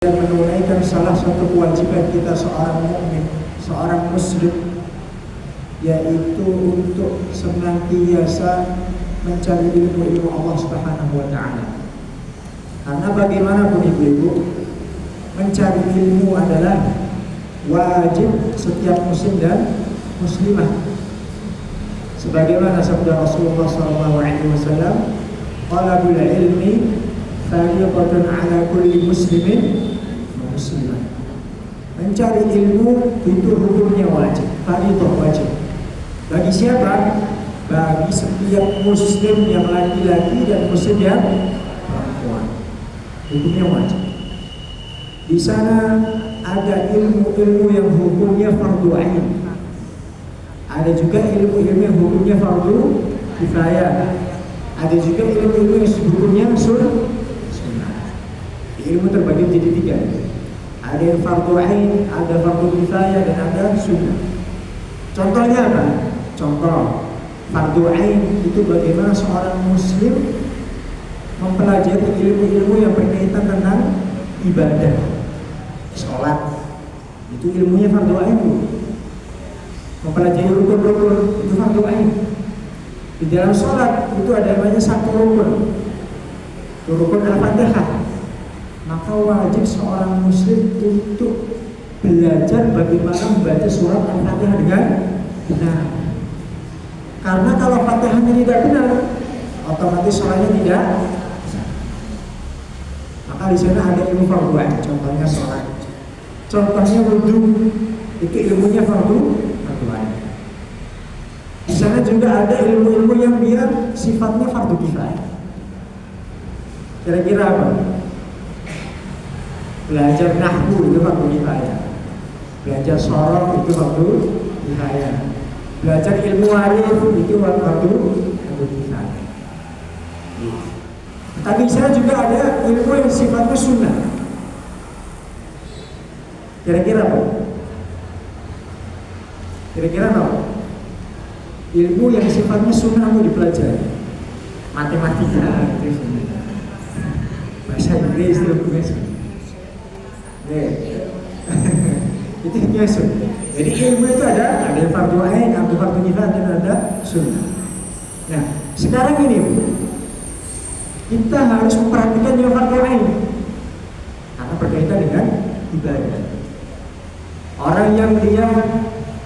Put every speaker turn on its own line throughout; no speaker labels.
dan menunaikan salah satu kewajiban kita seorang mukmin, seorang muslim, yaitu untuk senantiasa mencari ilmu Allah Subhanahu wa taala. Karena bagaimanapun ibu-ibu, mencari ilmu adalah wajib setiap muslim dan muslimah. Sebagaimana sabda Rasulullah SAW, talabul ilmi fardhatun ala kulli muslimin wa muslimah. Mencari ilmu itu hukumnya wajib, fardhah wajib. Bagi siapa? Bagi setiap muslim yang laki-laki dan muslim yang perempuan. Hukumnya wajib. Di sana ada ilmu-ilmu yang hukumnya fardhu ain. Ada juga ilmu-ilmu yang hukumnya fardhu kifayah. Ada juga ilmu-ilmu yang hukumnya sunnah. Ilmu terbagi menjadi 3. Ada yang fardhu ain, ada fardhu kifayah, dan ada sunnah. Contohnya apa? Contoh fardhu ain itu bagaimana seorang muslim mempelajari ilmu-ilmu yang berkaitan tentang ibadah, sholat. Itu ilmunya fardhu ain. Mempelajari rukun-rukun itu fardhu ain. Di dalam sholat itu ada namanya satu rukun, itu rukun al-fatihah. Maka wajib seorang muslim untuk belajar bagaimana membaca surat al-fatihah dengan benar. Karena kalau fatihahnya tidak benar, otomatis sholatnya tidak. Maka di sana ada ilmu fardhu ain. Contohnya sholat, contohnya wudu, itu ilmunya fardhu ain. Di sana juga ada ilmu-ilmu yang dia sifatnya fardhu kifayah. Kira-kira apa? Belajar nahwu itu fardhu kifayah. Belajar shoroh itu fardhu kifayah. Belajar ilmu waris itu fardhu kifayah. Tapi di sana juga ada ilmu yang sifatnya sunnah. Kira-kira apa? Kira-kira apa? Ilmu yang sifatnya sunnah untuk dipelajari. Matematika, bahasa Inggris, itu biasa. Jadi ilmu itu ada yang fardhu ain, ada fardhu kifayah, dan ada sunnah. Nah, sekarang ini kita harus memperhatikan yang fardhu ain karena berkaitan dengan ibadah. Orang yang dia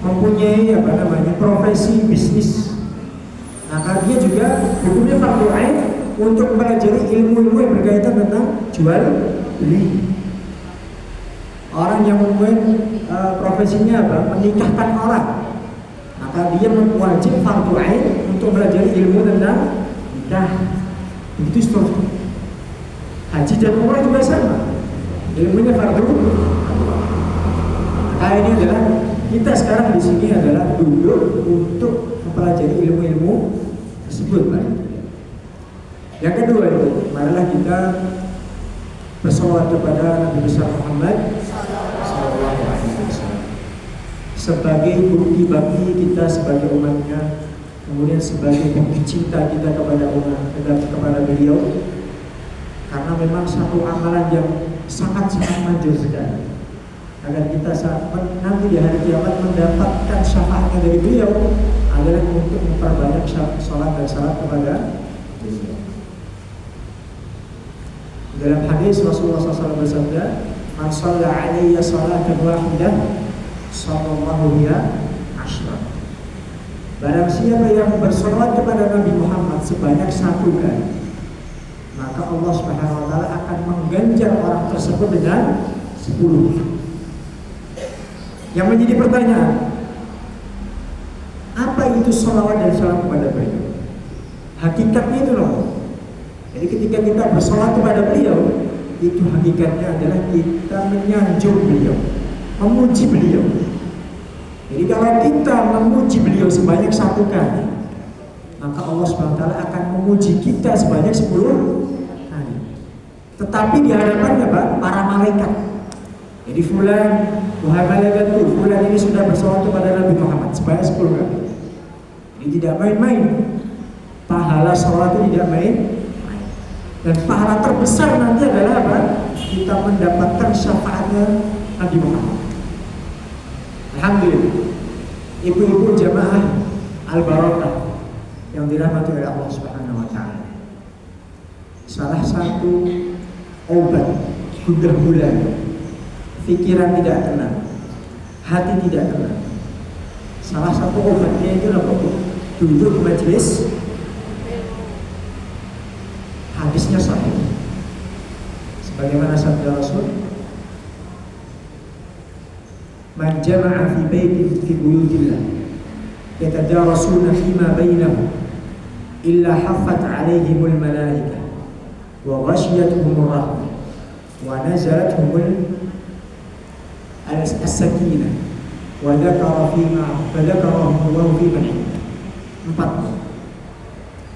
mempunyai profesi bisnis, maka dia juga hukumnya fardhu ain untuk mempelajari ilmu-ilmu yang berkaitan tentang jual beli. Orang yang mempunyai profesinya menikahkan orang, maka dia wajib fardhu ain untuk belajar ilmu tentang nikah. Itu seterusnya. Haji dan umrah juga sama, ilmunya fardhu. Nah, ini adalah kita sekarang di sini adalah duduk untuk mempelajari ilmu-ilmu tersebut, Pak. Yang kedua itu, marilah kita bersolawat kepada Nabi besar Muhammad sallallahu alaihi wasallam sebagai bukti bakti kita sebagai umatnya, kemudian sebagai bukti cinta kita kepada umat dan kepada beliau, karena memang satu amalan yang sangat-sangat manjur sekali agar kita nanti di hari kiamat mendapatkan syafaatnya dari beliau adalah untuk memperbanyak sholat dan salat kepada beliau. Dalam hadis Rasulullah SAW bersabda, "Man shalla 'alayya shalatan wahidah, sallallahu biha asyra." Barang siapa yang bersolat kepada Nabi Muhammad sebanyak 1 kali, maka Allah Subhanahu wa taala akan mengganjar orang tersebut dengan 10. Yang menjadi pertanyaan, apa itu sholawat dan salam kepada beliau? Hakikatnya itu loh. Jadi ketika kita bersolat kepada beliau, itu hakikatnya adalah kita menyanjung beliau, memuji beliau. Jadi kalau kita memuji beliau sebanyak 1 kali, maka Allah SWT akan memuji kita sebanyak 10 kali. Tetapi di hadapannya para malaikat. Jadi fulan, wahai malaikat tuh, fulan ini sudah bersolat kepada Nabi Muhammad sebanyak 10 kali. Ini tidak main-main. Pahala sholat itu tidak main. Dan pahala terbesar nanti adalah apa? kita mendapatkan syafaatnya Nabi Muhammad. Alhamdulillah, ibu-ibu jamaah Al-Barakah yang dirahmati oleh Allah Subhanahu wa taala. Salah satu obat gundah gulana, pikiran tidak tenang, hati tidak tenang. Salah satu obatnya itu apa? Duduk di majelis, hadisnya sahih. Sebagaimana sabda Rasul, "Man jama'a fi baitin fi buyutillah yatadarasuna fima bainahum illa haffat 'alaihimul malaikah wa ghashiyatuhumur rahmah wa nazalathumul as-sakinah wa dzakarahumullahu fi man."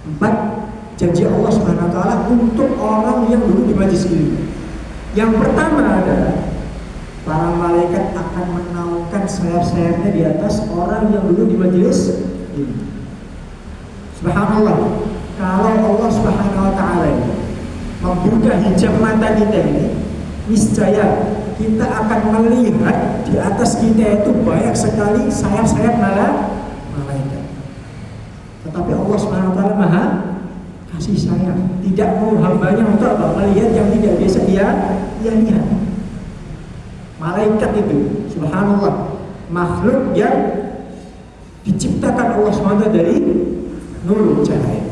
Empat janji Allah Subhanahu wa taala untuk orang yang duduk di majelis ilmu. Yang pertama adalah para malaikat akan menaungkan sayap-sayapnya di atas orang yang duduk di majelis ilmu. Subhanallah, kalau Allah Subhanahu wa taala membuka hijab mata kita ini, niscaya kita akan melihat di atas kita itu banyak sekali sayap-sayap malaikat. Tetapi Allah Subhanahu wa taala Maha kasih sayang, tidak mau hambanya untuk apa? Melihat yang tidak biasa dia lihat. Malaikat itu, subhanallah, makhluk yang diciptakan Allah SWT dari nur cahaya.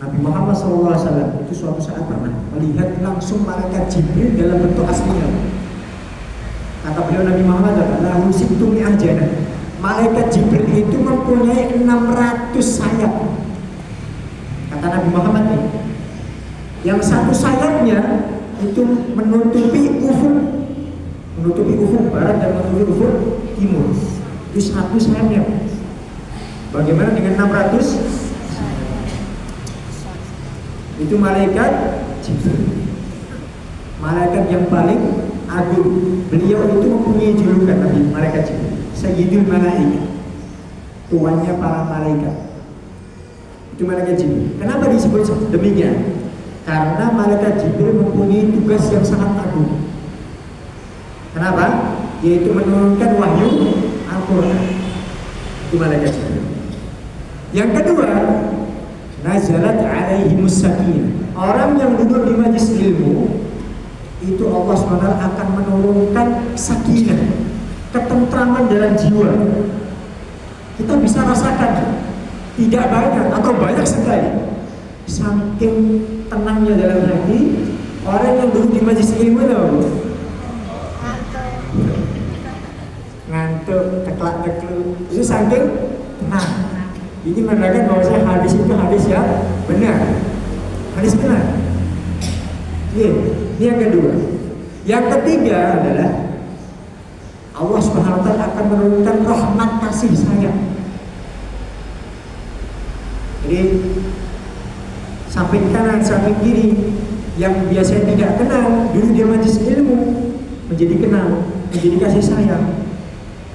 Nabi Muhammad SAW itu suatu saat pernah melihat langsung malaikat Jibril dalam bentuk aslinya. Kata beliau Nabi Muhammad adalah "Lahu ajana." Malaikat Jibril itu mempunyai 600 sayap. Kata Nabi Muhammad ini, yang satu sayapnya itu menutupi ufuk barat dan menutupi ufuk timur. Itu satu sayapnya. Bagaimana dengan 600? Itu malaikat Jibril, malaikat yang paling agung. Beliau itu mempunyai julukan Nabi malaikat Jibril, Sayyidul Malaikat, tuannya para malaikat. Itu malaikat Jibril. Kenapa disebut demikian? Karena malaikat Jibril mempunyai tugas yang sangat agung. Kenapa? Yaitu menurunkan wahyu Al-Quran. Itu malaikat Jibril. Yang kedua, nazalat alaihimus sakinah. Orang yang duduk di majelis ilmu itu Allah SWT akan menurunkan sakinah, ketentraman dalam jiwa. Kita bisa rasakan, tidak banyak atau banyak sekali, saking tenangnya dalam hati orang yang duduk di majelis ilmu itu ngantuk, teklak-tekluk, itu saking tenang. Ini menandakan bahwa hadis itu hadis yang benar, hadis benar. Ini yang kedua. Yang ketiga adalah Allah Subhanahu wa taala akan menurunkan rahmat kasih sayang. Jadi samping kanan, samping kiri, yang biasanya tidak kenal dulu dia majelis ilmu menjadi kenal, menjadi kasih sayang.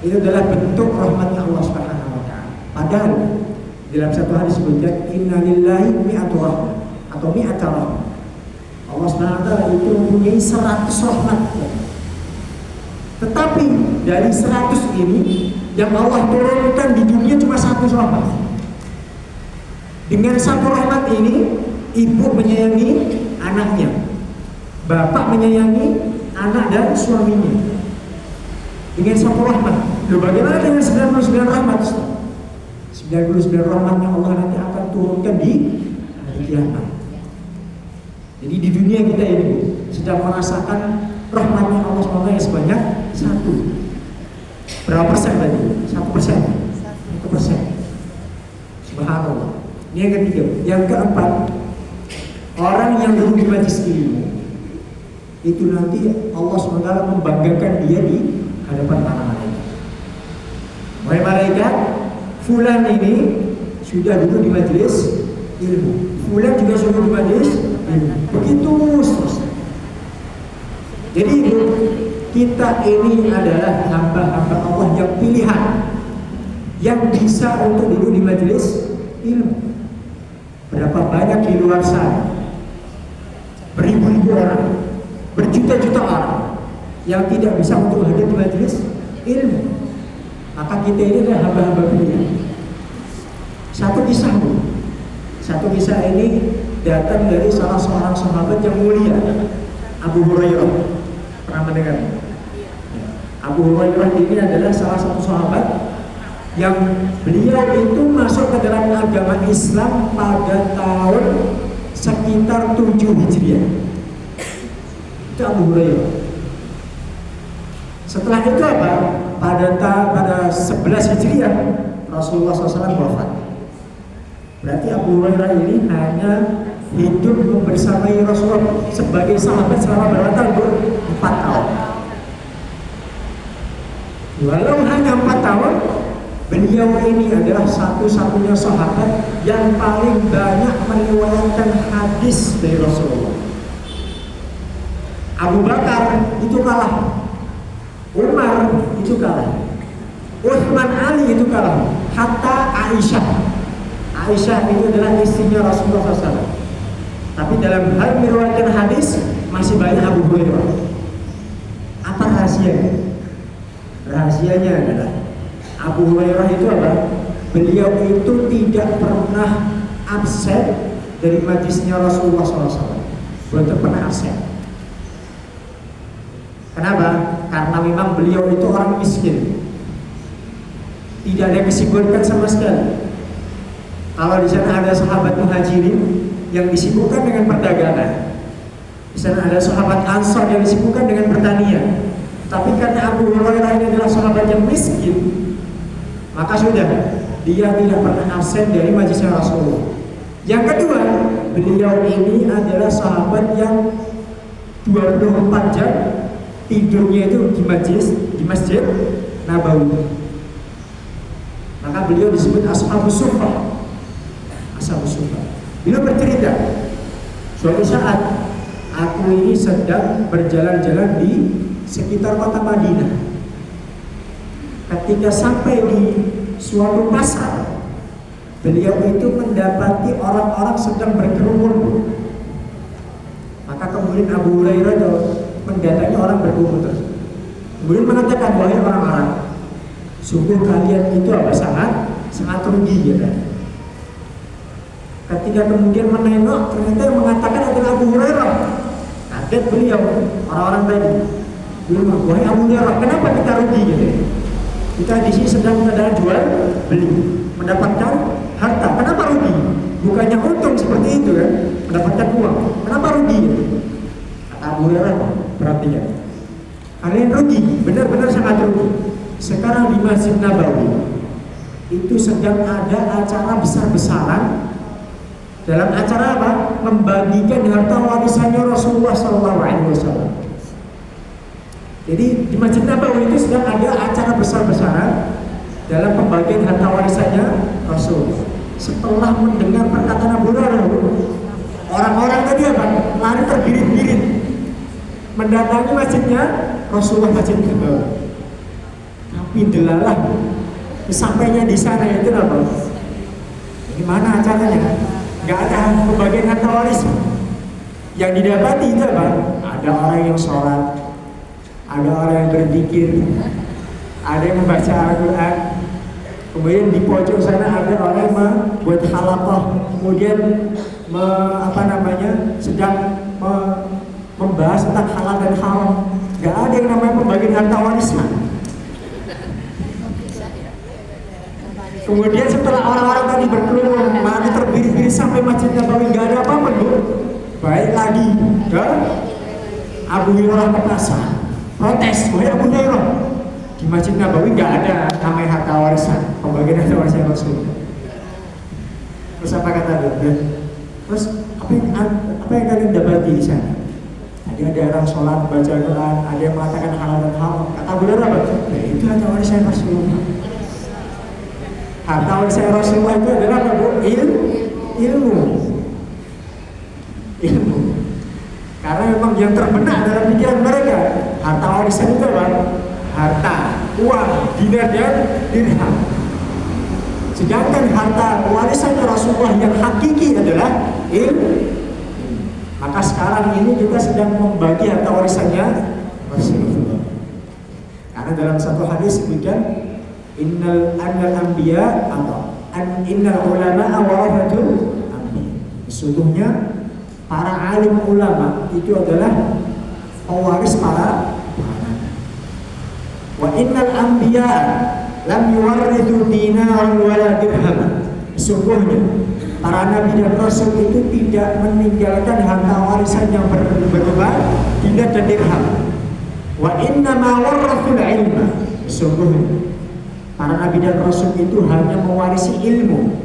Itu adalah bentuk rahmatnya Allah Subhanahu wa taala. Padahal dalam satu hadis disebutkan innalillahi mi'atu rahmah atau mi'ata rahmah. Allah Subhanahu wa taala itu mempunyai 100 rahmat. Tetapi dari 100 ini yang Allah turunkan di dunia cuma 1 rahmat. Dengan 1 rahmat ini ibu menyayangi anaknya, bapak menyayangi anak dan suaminya. Dengan 1 rahmat. Loh, bagaimana dengan 99 rahmat? 99 rahmatnya Allah nanti akan turunkan di hari kiamat. Jadi di dunia kita ini sedang merasakan rahmatnya Allah SWT sebanyak 1. Berapa persen tadi? 1%. 1%. Subhanallah. Ini yang ketiga. Yang keempat, orang yang duduk di majelis ilmu itu nanti Allah SWT membanggakan dia di hadapan para malaikat. Wahai malaikat, fulan ini sudah duduk di majelis ilmu. Fulan juga sudah duduk di majelis ilmu. Begitu seterusnya. Jadi kita ini adalah hamba-hamba Allah yang pilihan, yang bisa untuk duduk di majelis ilmu. Berapa banyak di luar sana, beribu-ribu beribu-ribu orang, berjuta-juta orang yang tidak bisa untuk hadir di majelis ilmu. Maka kita ini adalah hamba-hamba beliau. Satu kisah ini datang dari salah seorang sahabat yang mulia, Abu Hurairah. Pernah mendengar? Abu Hurairah ini adalah salah satu sahabat yang beliau itu masuk ke dalam agama Islam pada tahun sekitar 7 Hijriah. Itu Abu Hurairah. Setelah itu apa? Pada 11 Hijriah Rasulullah SAW wafat. Berarti Abu Hurairah ini hanya hidup membersamai Rasulullah sebagai sahabat selama berapa tahun? 4 tahun. Walau hanya 4 tahun, beliau ini adalah satu-satunya sahabat yang paling banyak meriwayatkan hadis dari Rasulullah. Abu Bakar itu kalah, Umar itu kalah, Utsman, Ali itu kalah, hatta Aisyah. Aisyah itu adalah istrinya Rasulullah SAW. Tapi dalam hal meriwayatkan hadis masih banyak Abu Hurairah. Apa rahasianya? Rahasianya adalah Abu Hurairah itu apa? Beliau itu tidak pernah absen dari majlisnya Rasulullah SAW. Belum pernah absen. Kenapa? Karena memang beliau itu orang miskin, tidak ada kesibukan sama sekali. Kalau di sana ada sahabat muhajirin yang disibukkan dengan perdagangan, di sana ada sahabat ansor yang disibukkan dengan pertanian. Tapi karena Abu Hurairah ini adalah sahabat yang miskin, maka sudah dia tidak pernah absen dari majelisnya Rasulullah. Yang kedua, beliau ini adalah sahabat yang 24 jam tidurnya itu di masjid Nabawi. Maka beliau disebut Ashabus Suffah. Ashabus Suffah. Beliau bercerita, suatu saat aku ini sedang berjalan-jalan di sekitar kota Madinah. Ketika sampai di suatu pasar, beliau itu mendapati orang-orang sedang berkerumun. Maka kemudian Abu Hurairah mendatangi orang berkerumun tersebut. Kemudian mengatakan, wahai orang-orang, sungguh kalian itu apa sangat rugi ya kan? Ketika kemudian menengok, ternyata yang mengatakan adalah Abu Hurairah. Kaget beliau, orang-orang tadi. Beliau, wahai Abu Hurairah, kenapa kita rugi gitu? Kita di sini sedang mengadakan jual beli, mendapatkan harta. Kenapa rugi? Bukannya untung seperti itu kan? Mendapatkan uang. Kenapa rugi? Kata Abu Hurairah, perhatikan. Kalian rugi, benar-benar sangat rugi. Sekarang di Masjid Nabawi itu sedang ada acara besar-besaran. Dalam acara apa? Membagikan harta warisannya Rasulullah SAW. Jadi di Masjid Nabawi itu sedang ada acara besar-besaran dalam pembagian harta warisannya Rasul. Setelah mendengar perkataan Abu Hurairah, orang-orang tadi apa? Lari terbirit-birit mendatangi masjidnya Rasulullah, Masjid Nabawi. Tapi delalah sampainya di sana itu apa? Gimana acaranya? Gak ada pembagian harta waris. Yang didapati itu apa? Ada orang yang sholat, ada orang yang berzikir, ada yang membaca Al-Quran. Kemudian di pojok sana ada orang yang membuat halaqah, kemudian sedang membahas tentang halal dan haram. Gak ada yang namanya pembagian harta warisan. Kemudian setelah orang-orang tadi berkerumun, mari terbirit-birit sampai Masjid Nabawi, gak ada apa-apa, Bu. Baik lagi ke Abu Hurairah ke pasar, protes, wahai Abu Hurairah, di Masjid Nabawi gak ada namanya harta warisan, pembagian harta warisan Rasul. Terus apa kata dia? Terus apa yang kalian dapati di sana? Tadi ada orang sholat, baca Al-Quran, ada yang mengatakan halal dan haram. Kata Abu Hurairah apa? Ya, itu harta warisan Rasulullah. Harta warisan Rasulullah itu adalah apa, Bu? Ilmu. Karena memang yang terbenak dalam pikiran mereka, harta warisan itu apa? Harta, uang, dinar dan dirham. Sedangkan harta warisan Rasulullah yang hakiki adalah ilmu. Maka sekarang ini kita sedang membagi harta warisannya Rasulullah. Karena dalam satu hadis sebutkan innal anbiya atau innal ulama warathatul anbiya. Sesungguhnya para alim ulama itu adalah pewaris para nabi. Wa innal anbiya lam yuwarrithu dinaran wala dirham. Sesungguhnya para nabi dan rasul itu tidak meninggalkan harta warisan yang berupa dinar dan dirham. Wa inna ma warathul ilma. Sesungguhnya para nabi dan rasul itu hanya mewarisi ilmu.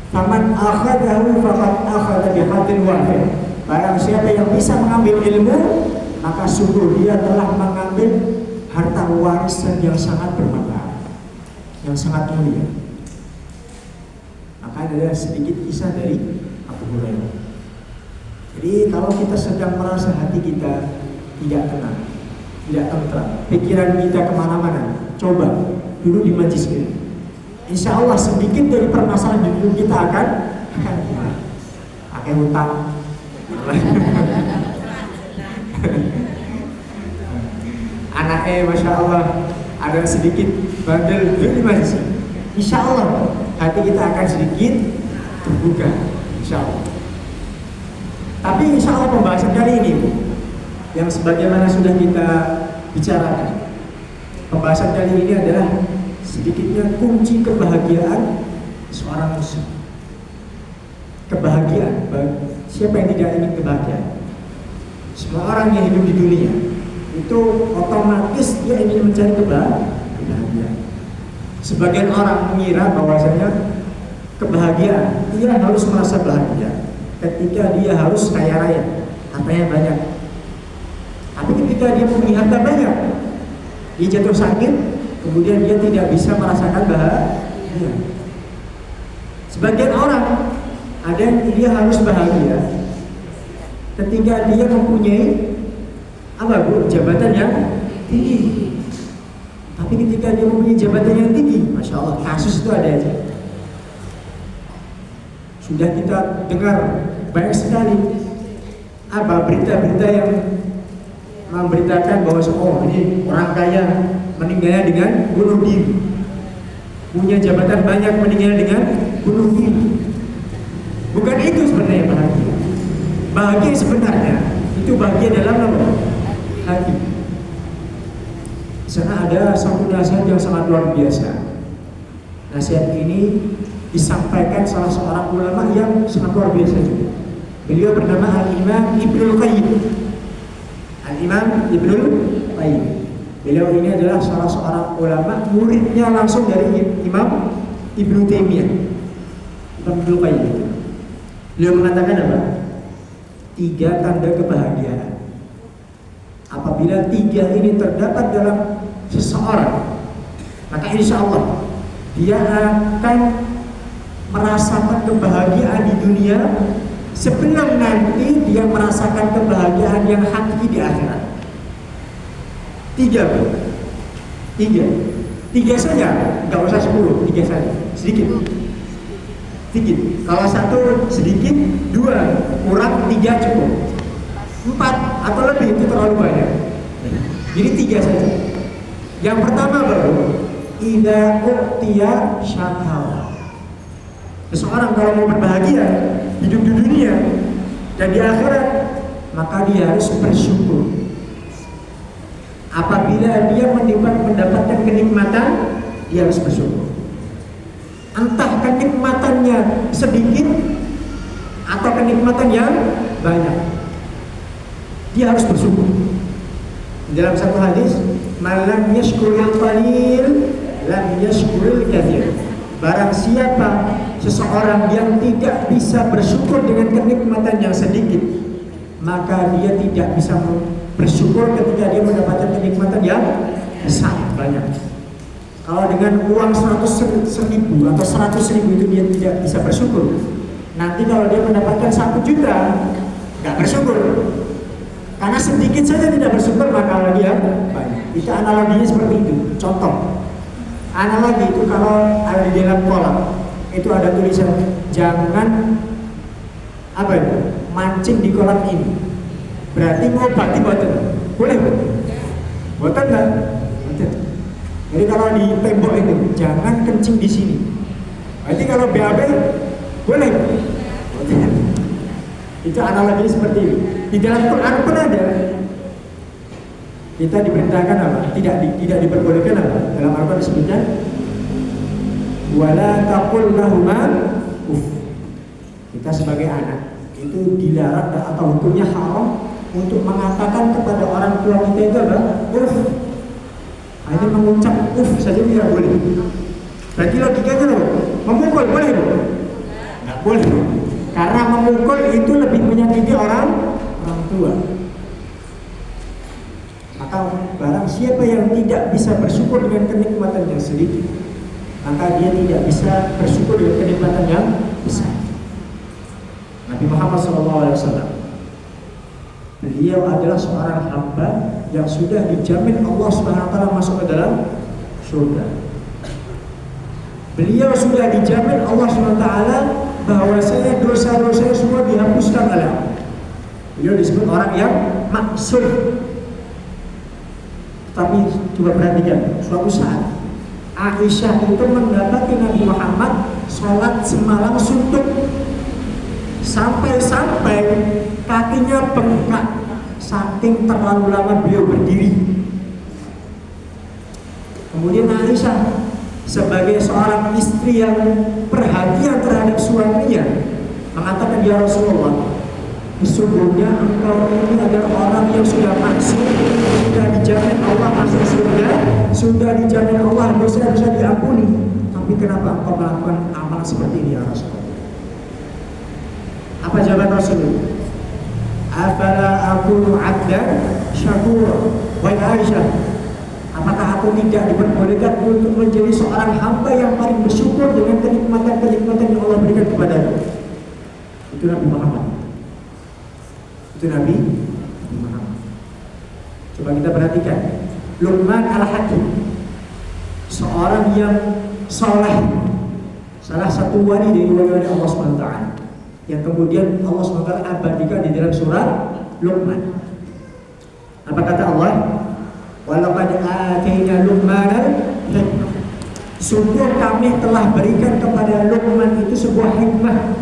Faman akhadahu faqad akhadha bihadzin wahid. Barang siapa yang bisa mengambil ilmu, maka sungguh dia telah mengambil harta warisan yang sangat bermanfaat, yang sangat mulia. Maka ada sedikit kisah dari Abu Hurairah. Jadi kalau kita sedang merasa hati kita tidak tenang, tidak tentram, pikiran kita kemana-mana, coba dulu di majlis ini. Insya Allah sedikit dari permasalahan hidup kita akan pakai hutang. Anaknya Masya Allah ada sedikit bandel di majlis. Insya Allah hati kita akan sedikit terbuka. Insya Allah. Tapi insya Allah pembahasan kali ini yang sebagaimana sudah kita bicarakan, pembahasan kali ini adalah sedikitnya kunci kebahagiaan seorang muslim. Kebahagiaan, siapa yang tidak ingin kebahagiaan? Semua orang yang hidup di dunia itu otomatis dia ingin mencari kebahagiaan. Sebagian orang mengira bahwasanya kebahagiaan dia harus merasa bahagia ketika dia harus kaya raya, hartanya banyak. Tapi ketika dia punya harta banyak, dia jatuh sakit, kemudian dia tidak bisa merasakan bahagia. Sebagian orang ada yang dia harus bahagia ketika dia mempunyai jabatan yang tinggi. Tapi ketika dia mempunyai jabatan yang tinggi, Masya Allah, kasus itu ada aja. Sudah kita dengar banyak sekali berita-berita yang memberitakan bahwa ini orang kaya meninggalnya dengan bunuh diri, punya jabatan banyak meninggalnya dengan bunuh diri. Bukan itu sebenarnya bahagia. Bahagia sebenarnya itu bahagia dalam hati. Di sana ada satu nasihat yang sangat luar biasa. Nasihat ini disampaikan salah seorang ulama yang sangat luar biasa juga. Beliau bernama Al-Imam Ibnul Qayyim. Al-Imam Ibnul Qayyim. Beliau ini adalah salah seorang ulama, muridnya langsung dari Imam Ibnu Taimiyah. Imam Ibnul Qayyim. Beliau mengatakan apa? 3 tanda kebahagiaan. Apabila 3 ini terdapat dalam seseorang, maka insya Allah dia akan merasakan kebahagiaan di dunia sebelum nanti dia merasakan kebahagiaan yang hakiki di akhirat. 3 saja, nggak usah 10, 3 saja, sedikit. Kalau 1 sedikit, 2 kurang, 3 cukup, 4 atau lebih itu terlalu banyak. Jadi 3 saja. Yang pertama baru idza u'tiya syakara. Seseorang kalau mau berbahagia hidup di dunia dan di akhirat, maka dia harus bersyukur. Apabila dia mendapatkan kenikmatan, dia harus bersyukur. Entah kenikmatannya sedikit atau kenikmatan yang banyak, dia harus bersyukur. Dalam satu hadis, "Man yashkurul qalil lam yashkurul katsir." Barang siapa seseorang yang tidak bisa bersyukur dengan kenikmatan yang sedikit, maka dia tidak bisa bersyukur ketika dia mendapatkan kenikmatan yang besar, banyak. Kalau dengan uang 100.000 atau 100.000 itu dia tidak bisa bersyukur, nanti kalau dia mendapatkan 1 juta, nggak bersyukur. Karena sedikit saja tidak bersyukur, maka dia banyak. Itu analoginya seperti itu. Contoh, analogi itu kalau ada di dalam kolam, itu ada tulisan jangan mancing di kolam ini. Berarti ngobati boten. Boleh Bu? Boten kan? Boten. Jadi kalau di tembok itu jangan kencing di sini. Berarti kalau BAB boleh. Boten. Itu analoginya seperti itu. Di dalam Quran pun ada. Kita diperintahkan apa? Tidak diperbolehkan apa? Dalam Al-Quran disebutkan wala taqul lahuma uff. Kita sebagai anak itu dilarang atau hukumnya haram untuk mengatakan kepada orang tua kita itu apa? Uff. Hanya mengucap uff saja tidak boleh. Berarti logikanya apa? Memukul boleh Bu? Nggak boleh. Karena memukul itu lebih menyakiti orang tua. Maka barang siapa yang tidak bisa bersyukur dengan kenikmatan yang sedikit, maka dia tidak bisa bersyukur dengan kenikmatan yang besar. Nabi Muhammad SAW, beliau adalah seorang hamba yang sudah dijamin Allah SWT masuk ke dalam surga. Beliau sudah dijamin Allah SWT bahwasanya dosa-dosa semua dihapuskan oleh Allah. Beliau disebut orang yang maksum. Tapi coba perhatikan, suatu saat Aisyah itu mendapati Nabi Muhammad sholat semalam suntuk, sampai-sampai kakinya bengkak saking terlalu lama beliau berdiri. Kemudian Aisyah sebagai seorang istri yang perhatian terhadap suaminya mengatakan, ya Rasulullah, sesungguhnya engkau ini adalah orang yang sudah maksum, sudah dijamin Allah masuk surga, sudah dijamin Allah dosa-dosa diampuni. Tapi kenapa engkau melakukan amal seperti ini ya Rasulullah? Apa jawaban Rasulullah? Afala aqulu 'abdan syakura. Wahai Aisyah, apakah aku tidak diperbolehkan untuk menjadi seorang hamba yang paling bersyukur dengan kenikmatan-kenikmatan yang Allah berikan kepadanya? Itu Nabi Muhammad. Itu Nabi Muhammad. Coba kita perhatikan Luqman Al-Hakim, seorang yang soleh, salah satu wali dari wali-wali Allah SWT, yang kemudian Allah SWT abadikan di dalam surat Luqman. Apa kata Allah? Walaqad atayna Luqmanal hikmah. Sungguh kami telah berikan kepada Luqman itu sebuah hikmah.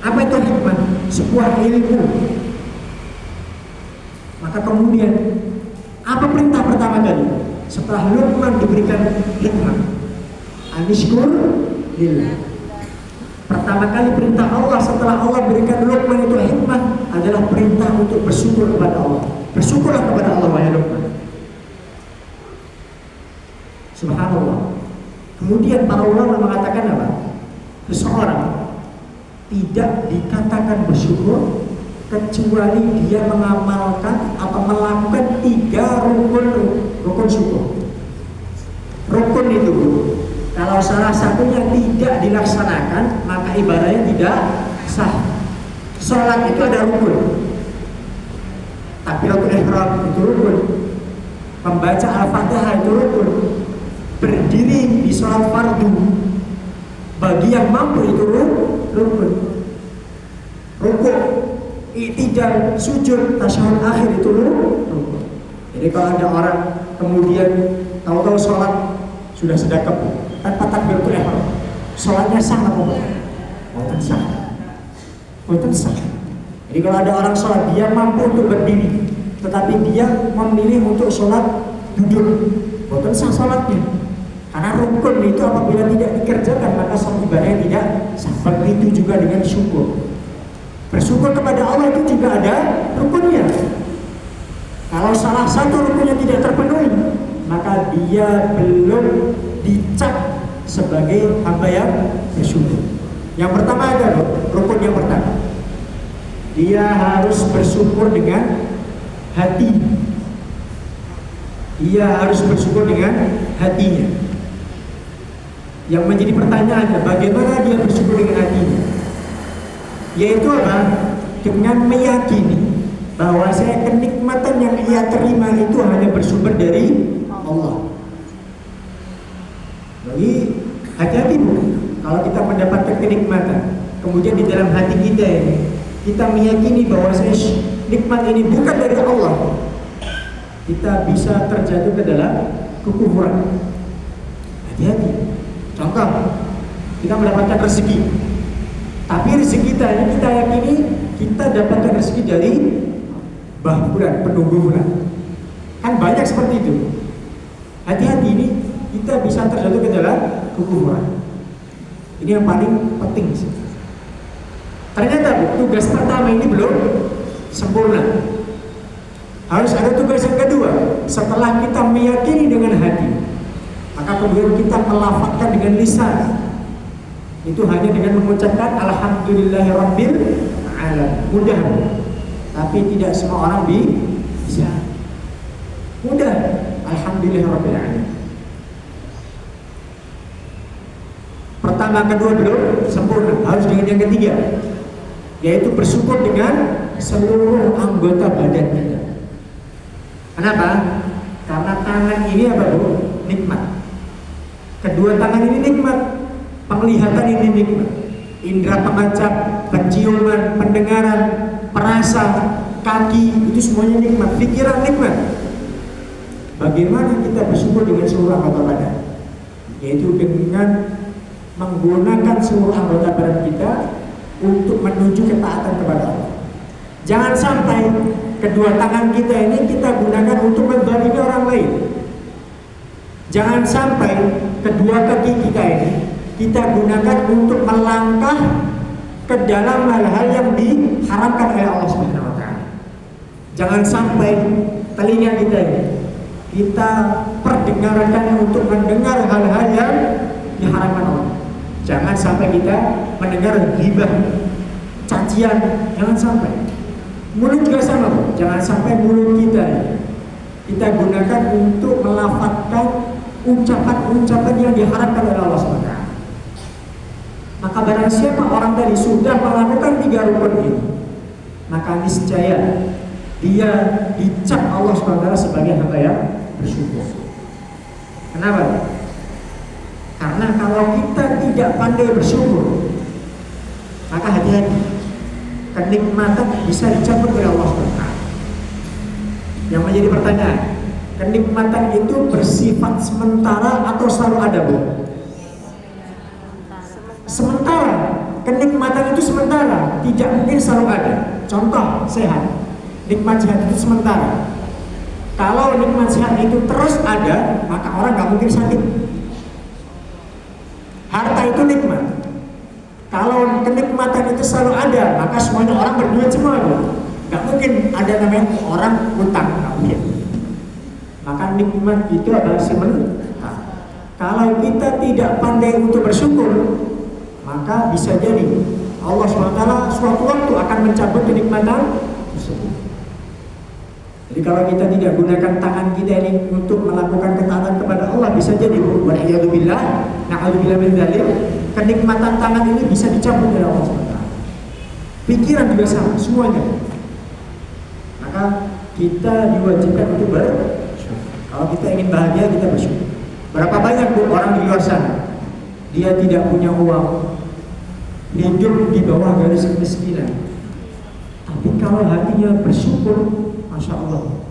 Apa itu hikmah? Sebuah ilmu. Maka kemudian apa perintah pertama kali setelah Luqman diberikan hikmah? Anishkur lillah. Pertama kali perintah Allah setelah Allah berikan Luqman itu hikmah adalah perintah untuk bersyukur kepada Allah. Bersyukurlah kepada Allah wahai Luqman. Subhanallah. Kemudian para ulama mengatakan apa? Seseorang tidak dikatakan bersyukur kecuali dia mengamalkan atau melakukan 3 rukun syukur. Rukun itu, kalau salah satunya tidak dilaksanakan, maka ibadahnya tidak sah. Sholat itu ada rukun. Takbiratul ihram itu rukun. Membaca Al-Fatihah itu rukun. Berdiri di sholat fardu bagi yang mampu itu rukun. Rukun, i'tidal, sujud, tasyahud akhir itu rukun. Jadi kalau ada orang kemudian tahu-tahu sholat sudah sedekap tanpa takbiratul ihram, sholatnya sah apa enggak? Bukan sah. Bukan sah. Jadi kalau ada orang sholat dia mampu untuk berdiri, tetapi dia memilih untuk sholat duduk, bukan sah sholatnya. Karena rukun itu apabila tidak dikerjakan maka sholat ibadahnya tidak sah. Begitu juga dengan syukur. Bersyukur kepada Allah itu juga ada rukunnya. Kalau salah satu rukunnya tidak terpenuhi, maka dia belum dicap sebagai hamba yang bersyukur. Yang pertama ada rukun yang pertama. Dia harus bersyukur dengan hati. Dia harus bersyukur dengan hatinya. Yang menjadi pertanyaannya, bagaimana dia bersyukur dengan hatinya? Yaitu apa? Dengan meyakini bahwa saya kenikmatan yang ia terima itu hanya bersumber dari Allah. Jadi hati-hati Bu, kalau kita mendapatkan kenikmatan, kemudian di dalam hati kita ini kita meyakini bahwa nikmat ini bukan dari Allah, kita bisa terjatuh ke dalam kekufuran. Hati-hati. Contoh, kita mendapatkan rezeki, tapi rezeki kita ini kita yakini kita dapatkan rezeki dari bah bulan, penunggu bulan. Kan banyak seperti itu. Hati-hati, ini kita bisa terjatuh ke dalam kekufuran. Ini yang paling penting sih. Ternyata tugas pertama ini belum sempurna. Harus ada tugas yang kedua. Setelah kita meyakini dengan hati, maka kemudian kita melafazkan dengan lisan. Itu hanya dengan mengucapkan alhamdulillahirabbil alamin. Mudah. Tapi tidak semua orang bisa. Mudah. Alhamdulillahirabbil alamin. Pertama, kedua belum sempurna. Harus dengan yang ketiga, yaitu bersyukur dengan seluruh anggota badan kita. Kenapa? Karena tangan ini apa, Bu? Nikmat. Kedua tangan ini nikmat. Penglihatan ini nikmat. Indra pengacap, penciuman, pendengaran, perasa, kaki, itu semuanya nikmat. Pikiran nikmat. Bagaimana kita bersyukur dengan seluruh anggota badan? Yaitu dengan menggunakan seluruh anggota badan kita untuk menuju ketaatan kepada Allah. Jangan sampai kedua tangan kita ini kita gunakan untuk menzalimi orang lain. Jangan sampai kedua kaki kita ini kita gunakan untuk melangkah ke dalam hal-hal yang diharamkan oleh Allah Subhanahu wa taala. Jangan sampai telinga kita ini kita perdengarkan untuk mendengar hal-hal yang diharamkan Allah. Jangan sampai kita mendengar ghibah, cacian, jangan sampai. Mulut juga sama, Bu. Jangan sampai mulut kita gunakan untuk melafazkan ucapan-ucapan yang diharamkan oleh Allah SWT. Maka barang siapa orang tadi sudah melakukan 3 rukun ini, maka niscaya dia dicap Allah SWT sebagai hamba yang bersyukur. Kenapa? Karena kalau kita tidak pandai bersyukur, maka hati-hati, kenikmatan bisa dicabut oleh Allah SWT. Yang menjadi pertanyaan, kenikmatan itu bersifat sementara atau selalu ada, Bu? Sementara. Kenikmatan itu sementara, tidak mungkin selalu ada. Contoh, sehat. Nikmat sehat itu sementara. Kalau nikmat sehat itu terus ada, maka orang nggak mungkin sakit. Harta itu nikmat. Kalau kenikmatan itu selalu ada, maka semuanya orang berduit semua, Bu. Gak mungkin ada namanya orang utang, gak mungkin. Maka nikmat itu adalah sementara. Kalau kita tidak pandai untuk bersyukur, maka bisa jadi Allah SWT suatu waktu akan mencabut kenikmatan tersebut. Jadi kalau kita tidak gunakan tangan kita ini untuk melakukan ketaatan kepada Allah, bisa jadi, wal'iyadzubillah, na'udzubillah min dzalik, kenikmatan tangan ini bisa dicabut oleh Allah SWT. Pikiran juga sama, semuanya. Maka kita diwajibkan untuk bersyukur. Kalau kita ingin bahagia, kita bersyukur. Berapa banyak, Bu, orang di luar sana, dia tidak punya uang, hidup di bawah garis kemiskinan, tapi kalau hatinya bersyukur, Masya Allah,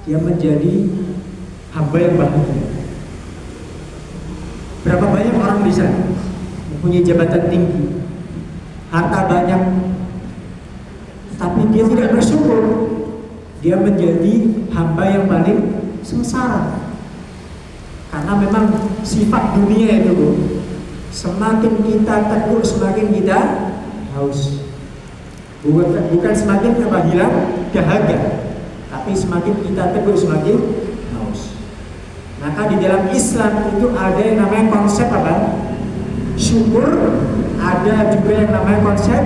dia menjadi hamba yang bahagia. Berapa banyak orang di sana mempunyai jabatan tinggi, harta banyak, tapi dia tidak bersyukur, dia menjadi hamba yang paling sengsara. Karena memang sifat dunia itu, Bu, semakin kita teguh, semakin kita haus. Bukan semakin hilang dahaga, tapi semakin kita teguh, semakin haus. Maka di dalam Islam itu ada yang namanya konsep apa? Syukur, ada juga yang namanya konsep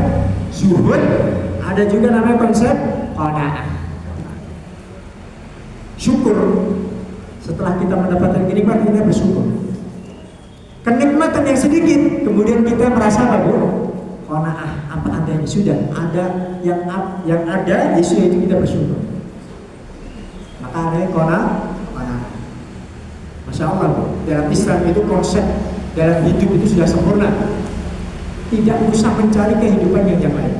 zuhud, ada juga namanya konsep qanaah. Syukur, setelah kita mendapatkan kenikmatan, kita bersyukur. Kenikmatan yang sedikit, kemudian kita merasa bahwa qanaah, apa adanya, sudah ada yang ada, Yesus itu kita bersyukur. Maka ada qanaah. Masya Allah, dalam Islam itu konsep dalam hidup itu sudah sempurna. Tidak usah mencari kehidupan yang lain.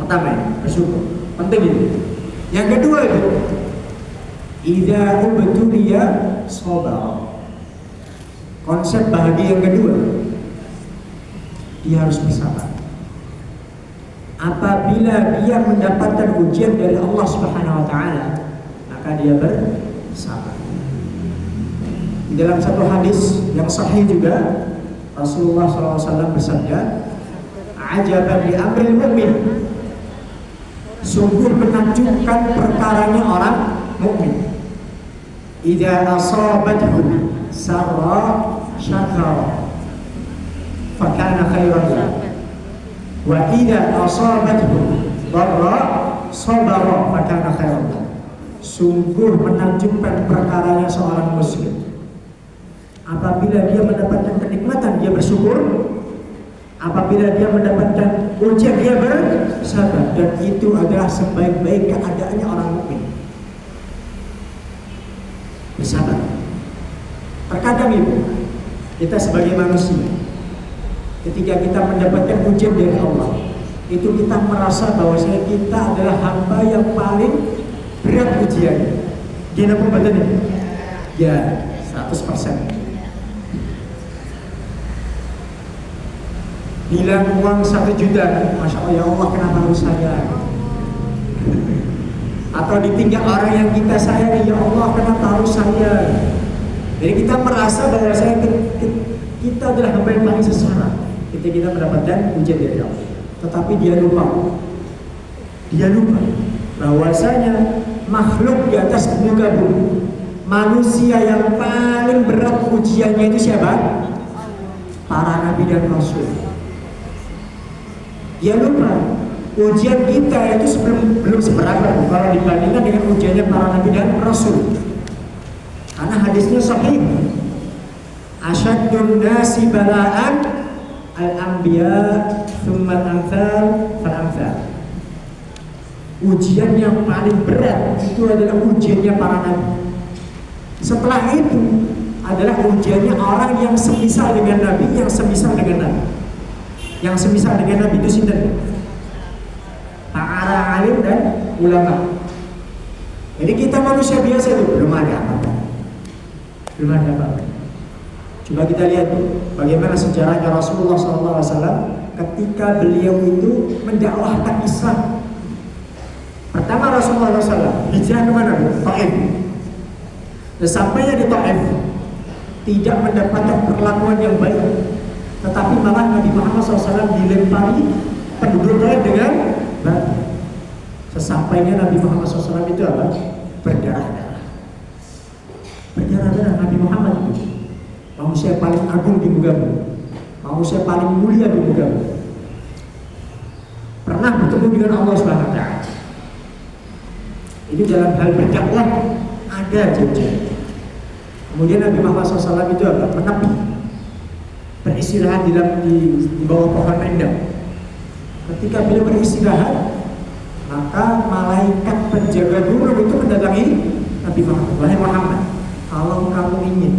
Pertama ini, bersyukur. Penting itu. Yang kedua itu, idza ubtuliya sabar. Konsep bahagia yang kedua, dia harus bersabar. Apabila dia mendapatkan ujian dari Allah Subhanahu wa taala, maka dia bersabar. Di dalam satu hadis yang sahih juga, Rasulullah SAW bersabda, "Ajaban li amril mu'min." Sungguh menakjubkan perkaranya orang mukmin. Idza asabathu sarra syakara fakana khairan lahu. Wa idza asabathu dharra sabara fakana khairan lahu. Sungguh menakjubkan perkaranya seorang muslim. Apabila dia mendapatkan kenikmatan, dia bersyukur. Apabila dia mendapatkan ujian, dia bersabar. Dan itu adalah sebaik-baik keadaannya orang mukmin. Bersabar. Terkadang ibu, kita sebagai manusia, ketika kita mendapatkan ujian dari Allah, itu kita merasa bahwa kita adalah hamba yang paling berat ujiannya. Gimana pembahasannya? Ya, 100%. Bilang uang 1 juta, Masya Allah, ya Allah kenapa harus saya? Atau ditinggal orang yang kita sayangi, ya Allah kenapa harus saya? Jadi kita merasa bahwa kita adalah hamba yang paling sengsara ketika kita mendapatkan ujian dari Allah. Tetapi dia lupa bahwasanya makhluk di atas muka bumi, manusia yang paling berat ujiannya itu siapa? Para nabi dan rasul. Dia lupa ujian kita itu belum seberapa kalau dibandingkan dengan ujiannya para nabi dan rasul. Karena hadisnya sahih. Asyaddun nasi bala'an al-anbiya tsumma al-amthal fal-amthal. Ujian yang paling berat itu adalah ujiannya para nabi. Setelah itu adalah ujiannya orang yang semisal dengan nabi, yang semisal dengan nabi. Yang semisal dengan nabi itu sinten? Para alim dan ulama. Jadi kita manusia biasa itu belum ada apa-apa. Belum ada apa-apa. Coba kita lihat bagaimana sejarahnya Rasulullah SAW ketika beliau itu mendakwahkan Islam. Pertama Rasulullah SAW hijrah kemana? Taif. Sampainya di Taif tidak mendapatkan perlakuan yang baik, tetapi malah Nabi Muhammad SAW dilempari penduduk Taif dengan batu. Sesampainya Nabi Muhammad SAW itu apa? Berdarah-darah. Berdarah-darah Nabi Muhammad itu manusia paling agung di muka bumi, manusia paling mulia di muka bumi. Pernah bertemu dengan Allah Subhanahu wa taala. Itu dalam hal berdakwah ada janji. Kemudian Nabi Muhammad SAW itu apa? Menepi, beristirahat di bawah pohon mendang. Ketika beliau beristirahat, maka malaikat penjaga gunung itu mendatangi Nabi Muhammad. Wahai Muhammad, kalau kamu ingin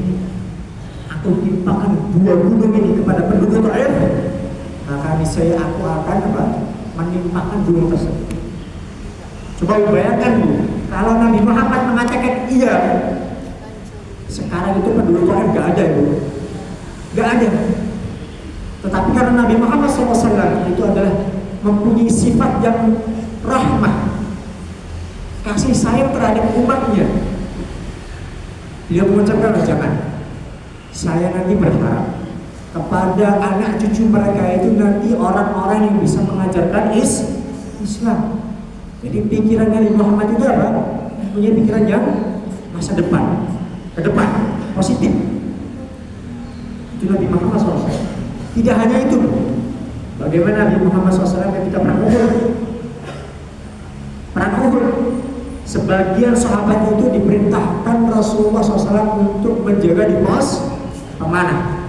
aku timpakan 2 gunung ini kepada penduduk Taif, maka niscaya aku akan apa? Menimpakan gunung tersebut. Coba bayangkan Bu, kalau Nabi Muhammad mengatakan iya, sekarang itu penduduk Taif gak ada Bu, gak ada. Tetapi karena Nabi Muhammad SAW itu adalah mempunyai sifat yang rahmah, kasih sayang terhadap umatnya, dia mengucapkan, jangan, saya nanti berharap kepada anak cucu mereka itu nanti orang-orang yang bisa mengajarkan Islam. Jadi pikiran Nabi Muhammad itu apa? Punya pikiran yang masa depan, ke depan, positif. Itu Nabi Muhammad SAW. Tidak hanya itu, bagaimana Nabi Muhammad SAW ketika perang Uhud, sebagian sahabat itu diperintahkan Rasulullah SAW untuk menjaga di pos pemanah.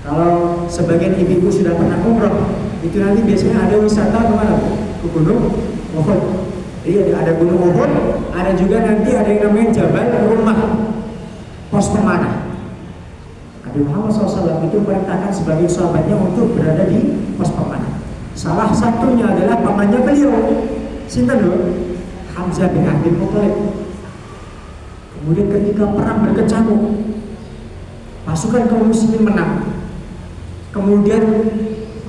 Kalau sebagian ibu-ibu sudah pernah umroh, itu nanti biasanya ada wisata kemana? Ke Gunung Uhud. Jadi ada Gunung Uhud, ada juga nanti ada yang namanya Jabal Rumah, pos pemanah. Nabi Muhammad SAW itu perintahkan sebagai sahabatnya untuk berada di pos pemanah. Salah satunya adalah pamannya beliau, sinten lho? Hamzah bin Abdul Muthalib. Kemudian ketika perang berkecamuk, pasukan kaum muslimin menang. Kemudian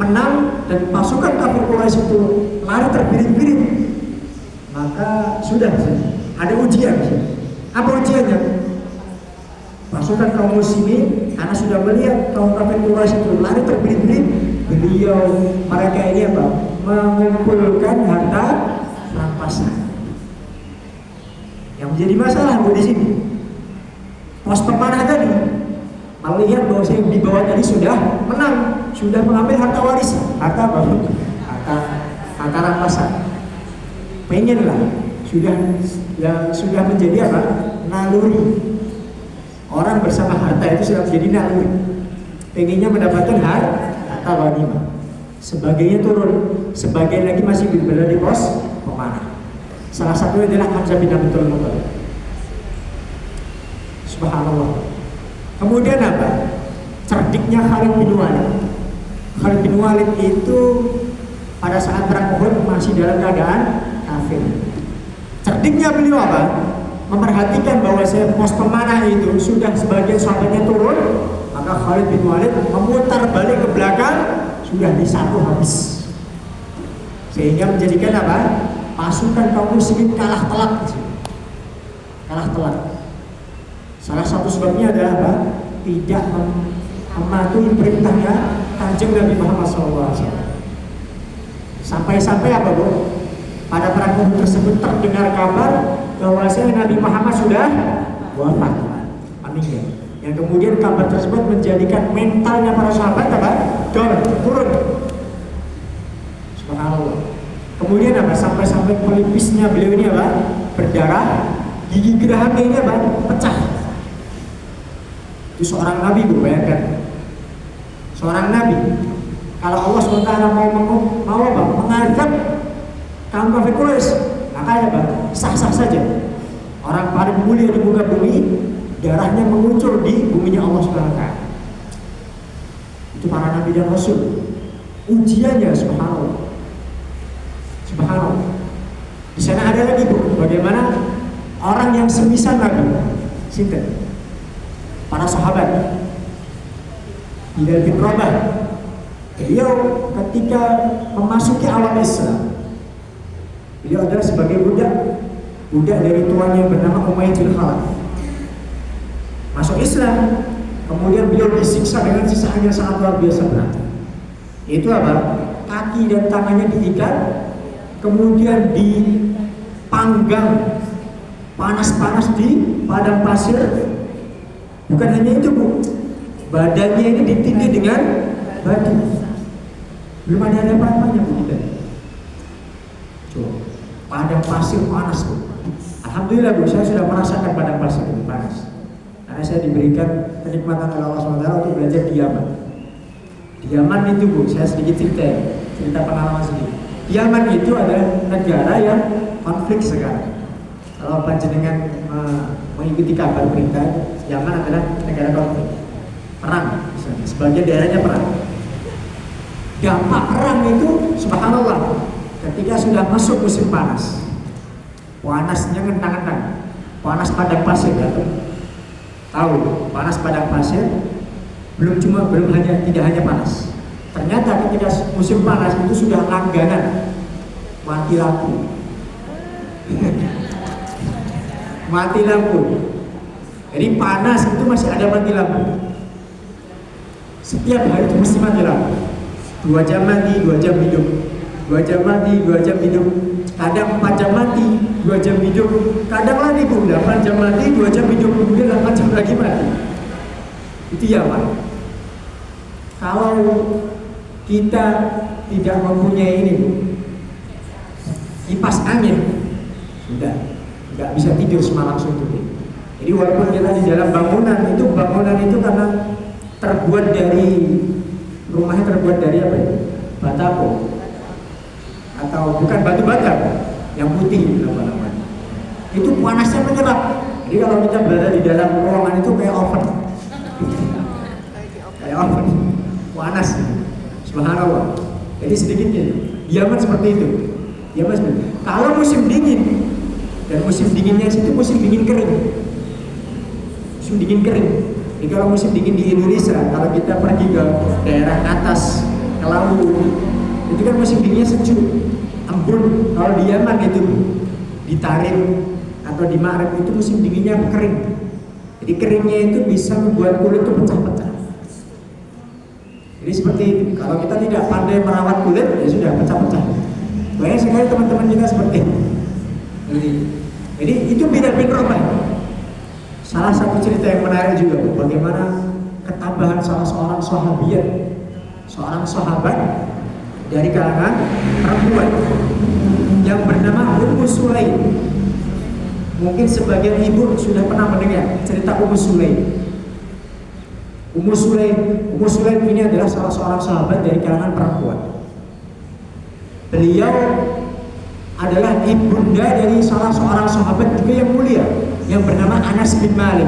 menang dan pasukan kafir Quraisy itu lari terbirit-birit. Maka sudah ada ujian. Apa ujiannya? Pasukan kaum muslimin karena sudah melihat kaum kafir Quraisy itu lari terbirit-birit, mereka ini apa? Mengumpulkan harta rampasan. Yang menjadi masalah di sini, pos pemanah tadi melihat bahwa yang di bawah tadi sudah menang, sudah mengambil harta waris, harta rampasan. Pengenlah sudah menjadi apa? Naluri. Orang bersama harta itu sudah menjadi naluri. Pengennya mendapatkan harta ghanimah. Sebagainya turun, sebagian lagi masih berada di pos pemanah. Salah satunya adalah Hamzah bin Abdul Muthalib. Subhanallah. Kemudian apa? Cerdiknya Khalid bin Walid. Khalid bin Walid itu pada saat perang Uhud masih dalam keadaan kafir. Cerdiknya beliau apa? Memperhatikan bahwa pos pemanah itu sudah sebagian sahabatnya turun, maka Khalid bin Walid memutar balik ke belakang, sudah disapu habis. Sehingga menjadikan apa? Pasukan kaum muslimin kalah telak. Salah satu sebabnya adalah apa? Tidak mematuhi perintahnya Kanjeng Nabi Muhammad SAW. Sampai-sampai apa, Bu? Pada perang Uhud tersebut terdengar kabar bahwa Nabi Muhammad sudah wafat, meninggal. Yang kemudian kabar tersebut menjadikan mentalnya para sahabat apa? Turun. Subhanallah. Kemudian apa? Sampai pelipisnya beliau ini apa? Berdarah, gigi geraham ini apa? Pecah. Itu seorang nabi, Bu, bayangkan. Seorang nabi. Kalau Allah SWT mau apa? Mengadab kaum kafir Quraisy, maka apa? Sah-sah saja. Orang paling mulia di muka bumi, darahnya mengucur di buminya Allah SWT. Itu para nabi dan rasul. Ujiannya subhanallah. Di sana ada lagi, Bu, bagaimana orang yang semisal Nabi, sinten? Para sahabat. Bilal bin Rabah. Beliau ketika memasuki awal Islam, beliau adalah sebagai budak dari tuannya yang bernama Umayyah bin Khalaf. Masuk Islam, kemudian beliau disiksa dengan siksaan yang sangat luar biasa berat. Itu apa? Kaki dan tangannya diikat, kemudian dipanggang panas-panas di padang pasir. Bukan hanya itu, Bu, badannya ini ditindih dengan batu. Belum ada apa-apanya, Bu, kita. Coba, padang pasir panas, Bu. Alhamdulillah, Bu, saya sudah merasakan padang pasir ini panas. Karena saya diberikan kenikmatan oleh Allah SWT untuk belajar di Yaman. Di Yaman itu, Bu, saya sedikit cerita pengalaman sedikit. Yaman itu adalah negara yang konflik sekarang. Kalau panjenengan mengikuti kabar berita, Yaman adalah negara konflik, perang, misalnya. Sebagian daerahnya perang. Dampak perang itu, subhanallah, ketika sudah masuk musim panas, panasnya ngentang-ngentang, panas padang pasir, tahu, panas padang pasir, tidak hanya panas. Ternyata ketika musim panas itu sudah langganan mati lampu. Mati lampu. Jadi panas itu masih ada mati lampu. Setiap hari itu mesti mati lampu. 2 jam mati, 2 jam hidup. 2 jam mati, 2 jam hidup. Kadang 4 jam mati, 2 jam hidup. Kadang lagi, Bu, 8 jam mati, 2 jam hidup. Kemudian 8 jam lagi mati. Itu Yaman. Kalau kita tidak mempunyai ini, kipas angin, sudah nggak bisa tidur semalam suntuk. Jadi walaupun kita di dalam bangunan itu karena terbuat dari rumahnya terbuat dari apa itu? Batako atau bukan batu bata yang putih namanya. Itu panasnya menyerap. Jadi kalau kita berada di dalam ruangan itu kayak oven, panas. Subhanallah. Jadi sedikitnya Yaman seperti itu. Yaman seperti itu. Kalau musim dingin, dan musim dinginnya itu musim dingin kering. Musim dingin kering. Jadi kalau musim dingin di Indonesia, kalau kita pergi ke daerah atas, ke Lawu, itu kan musim dinginnya sejuk, embun. Kalau di Yaman itu, di Tarim atau di Ma'rib itu musim dinginnya kering. Jadi keringnya itu bisa membuat kulit itu pecah-pecah. Jadi seperti itu. Kalau kita tidak pandai merawat kulit, ya sudah pecah-pecah. Banyak sekali teman-teman kita seperti itu. Jadi itu Bilal bin Rabah. Salah satu cerita yang menarik juga, bagaimana ketabahan salah seorang sahabiat, seorang sahabat dari kalangan perempuan yang bernama Ummu Sulaim. Mungkin sebagian ibu sudah pernah mendengar cerita Ummu Sulaim. Ummu Sulaim ini adalah salah seorang sahabat dari kalangan perempuan. Beliau adalah ibunda dari salah seorang sahabat juga yang mulia yang bernama Anas bin Malik.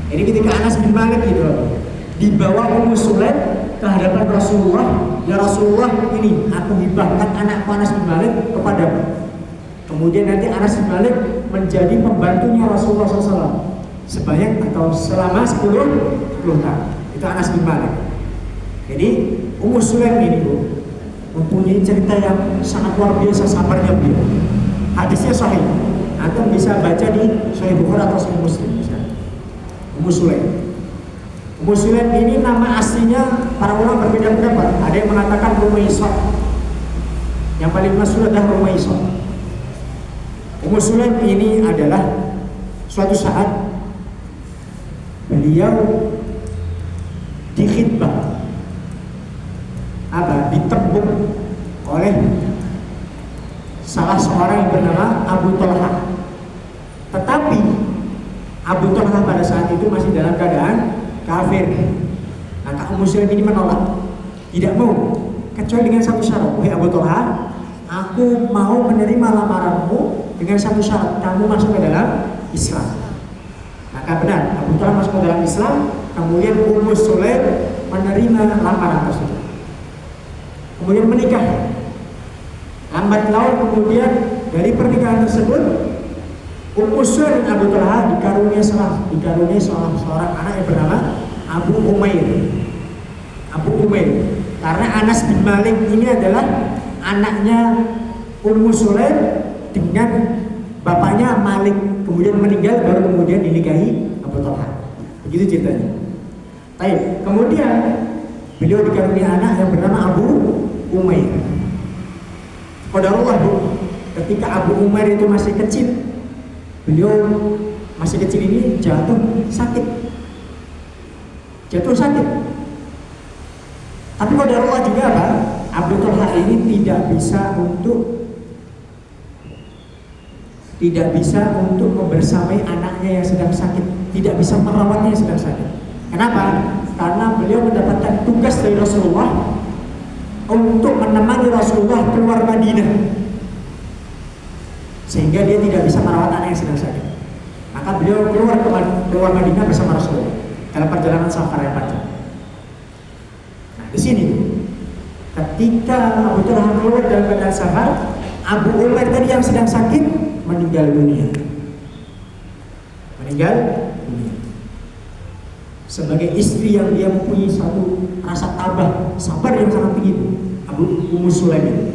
Jadi ketika Anas bin Malik itu dibawa Ummu Sulaim ke hadapan Rasulullah, ya Rasulullah, ini aku hibahkan anakku Anas bin Malik kepadamu. Kemudian nanti Anas bin Malik menjadi pembantunya Rasulullah SAW sebanyak atau selama 10 tahun. Itu Anas bin Malik. Jadi Ummu Sulaim ini mempunyai cerita yang sangat luar biasa sabarnya beliau. Hadisnya sahih. Anda bisa baca di Sahih Bukhari atau Sahih Muslim. Ummu Sulaim. Ummu Sulaim ini nama aslinya para ulama berbeda pendapat. Ada yang mengatakan Rumaisah. Yang paling masyhur adalah Rumaisah. Ummu Sulaim ini adalah suatu saat beliau dikhidbah ditembuk oleh salah seorang yang bernama Abu Talha. Tetapi Abu Talha pada saat itu masih dalam keadaan kafir. Maka Ummu Sulaim ini menolak, tidak mau, kecuali dengan satu syarat. Wahai Abu Talha, aku mau menerima lamaranmu dengan satu syarat, kamu masuk ke dalam Islam. Maka benar, Abu Talha masuk ke dalam Islam. Kemudian Ummu Sulaim menerima lamaran tersebut, kemudian menikah. Lambat laun kemudian dari pernikahan tersebut Ummu Sulaim dan Abu Talha dikaruniai seorang anak yang bernama Abu Umair. Karena Anas bin Malik ini adalah anaknya Ummu Sulaim dengan bapaknya Malik, kemudian meninggal baru kemudian dinikahi Abu Talha. Begitu ceritanya. Baik, kemudian beliau dikaruniai anak yang bernama Abu Umair. Qadarullah, ketika Abu Umair itu masih kecil, beliau masih kecil ini jatuh sakit. Tapi qadarullah juga apa? Abu Talha ini tidak bisa untuk membersamai anaknya yang sedang sakit, tidak bisa merawatnya yang sedang sakit. Kenapa? Karena beliau mendapatkan tugas dari Rasulullah untuk menemani Rasulullah keluar Madinah, sehingga dia tidak bisa merawat anak yang sedang sakit. Maka beliau keluar Madinah bersama Rasulullah dalam perjalanan safar yang panjang. Nah, di sini ketika Abu Talha keluar dalam keadaan safar, Abu Umair tadi yang sedang sakit meninggal dunia. Sebagai istri yang dia mempunyai satu rasa tabah, sabar yang sangat tinggi, Ummu Sulaim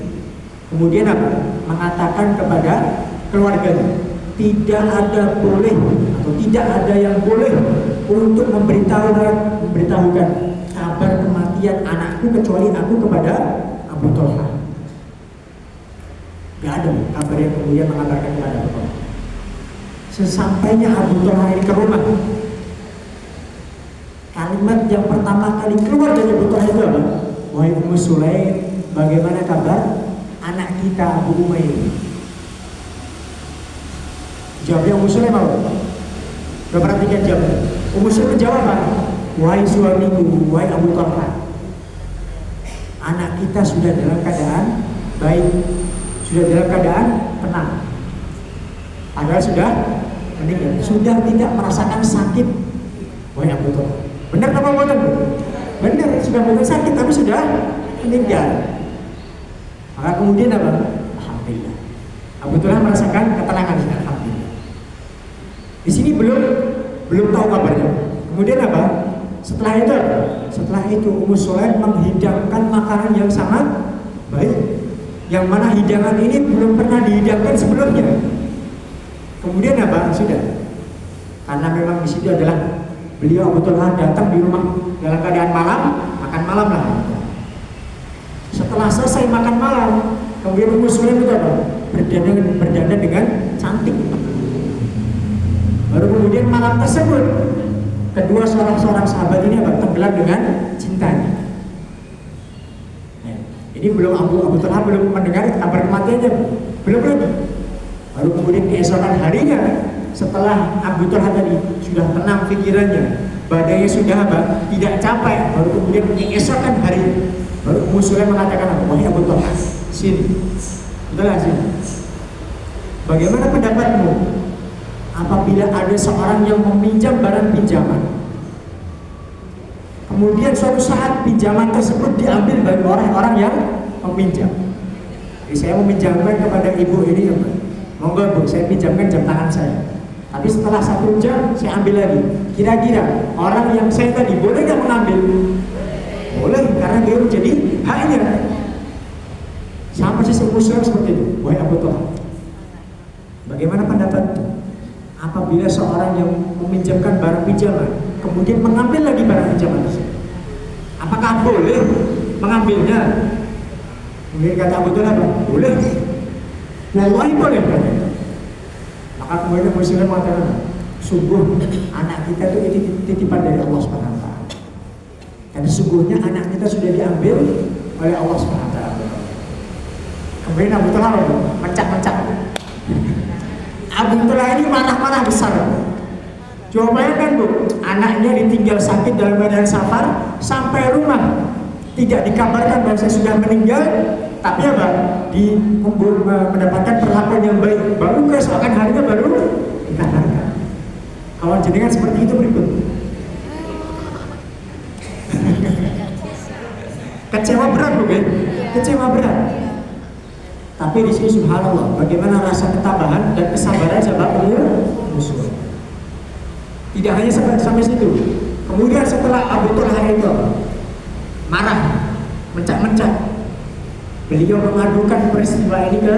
kemudian apa? Mengatakan kepada keluarganya, tidak ada yang boleh untuk memberitahukan kabar kematian anakku kecuali aku kepada Abu Talha. Gak ada kabar yang kemudian mengabarkan kepada Abu Talha. Sesampainya Abu Talha ini ke rumah, kalimat yang pertama kali keluar dari Abu Talha itu apa? Wahai Ummu Sulaim, bagaimana kabar anak kita Abu Umair? Jawabnya Ummu Sulaim apa? Coba perhatikan jawab. Ummu Sulaim menjawab apa? Wahai suamiku, wahai Abu Talha, anak kita sudah dalam keadaan baik, sudah dalam keadaan tenang. Padahal sudah meninggal, sudah tidak merasakan sakit. Wahai Abu Talha, benar apa bukan? Benar, sudah bukan sakit tapi sudah meninggal. Maka kemudian apa? Alhamdulillah. Abu Talha merasakan ketenangan. Alhamdulillah. Di sini belum tahu kabarnya. Kemudian apa? Setelah itu Ummu Sulaim menghidangkan makanan yang sangat baik, yang mana hidangan ini belum pernah dihidangkan sebelumnya. Kemudian apa? Sudah. Karena memang di situ adalah beliau Abu Talha datang di rumah dalam keadaan makan malam lah. Setelah selesai makan malam, kemudian Ummu Sulaim itu apa? Berdandan dengan cantik. Baru kemudian malam tersebut kedua seorang sahabat ini apa? Tenggelam dengan cintanya. Ini belum Abu Talha belum mendengar kabar kematiannya, belum lagi. Baru kemudian keesokan harinya, setelah Abu Talha tadi sudah tenang pikirannya, badannya sudah apa? Tidak capek. Baru kemudian keesokan hari, baru Ummu Sulaim mengatakan, wahai Abu Talha, sini, udahlah sini. Bagaimana pendapatmu apabila ada seorang yang meminjam barang pinjaman, kemudian suatu saat pinjaman tersebut diambil dari orang-orang yang meminjam? Jadi saya meminjamkan kepada ibu ini, monggo bu, saya pinjamkan jam tangan saya. Tapi setelah 1 jam saya ambil lagi. Kira-kira orang yang saya tadi boleh nggak mengambil? Boleh, karena dia menjadi haknya. Sama sih Ummu Sulaim seperti itu. Wahai Abu Talha, bagaimana pendapatmu apabila seorang yang meminjamkan barang pinjaman kemudian mengambil lagi barang pinjaman tersebut? Apakah boleh mengambilnya? Kemudian kata Abu Talha, boleh. Wallahi boleh. Maka kemudian Ummu Sulaim mengatakan, sungguh anak kita itu titipan dari Allah Subhanahu wa taala. Dan sesungguhnya anak kita sudah diambil oleh Allah Subhanahu wa taala. Kemudian Abu Talha mencak-mencak. Abu Talha ini marah-marah besar. Coba bayangkan bu, anaknya ditinggal sakit dalam keadaan safar sampai rumah, tidak dikabarkan bahwa saya sudah meninggal, tapi apa? Mendapatkan perlakuan yang baik. Baru keesokan harinya baru dikabarkan. Kalau jenengan seperti itu berikut. Kecewa berat bu, kecewa berat. Tapi di sini subhanallah, bagaimana rasa ketabahan dan kesabaran sahabat Ummu Sulaim. Tidak hanya sampai situ. Kemudian setelah Abu Talha itu marah, mencak-mencak, beliau mengadukan peristiwa ini ke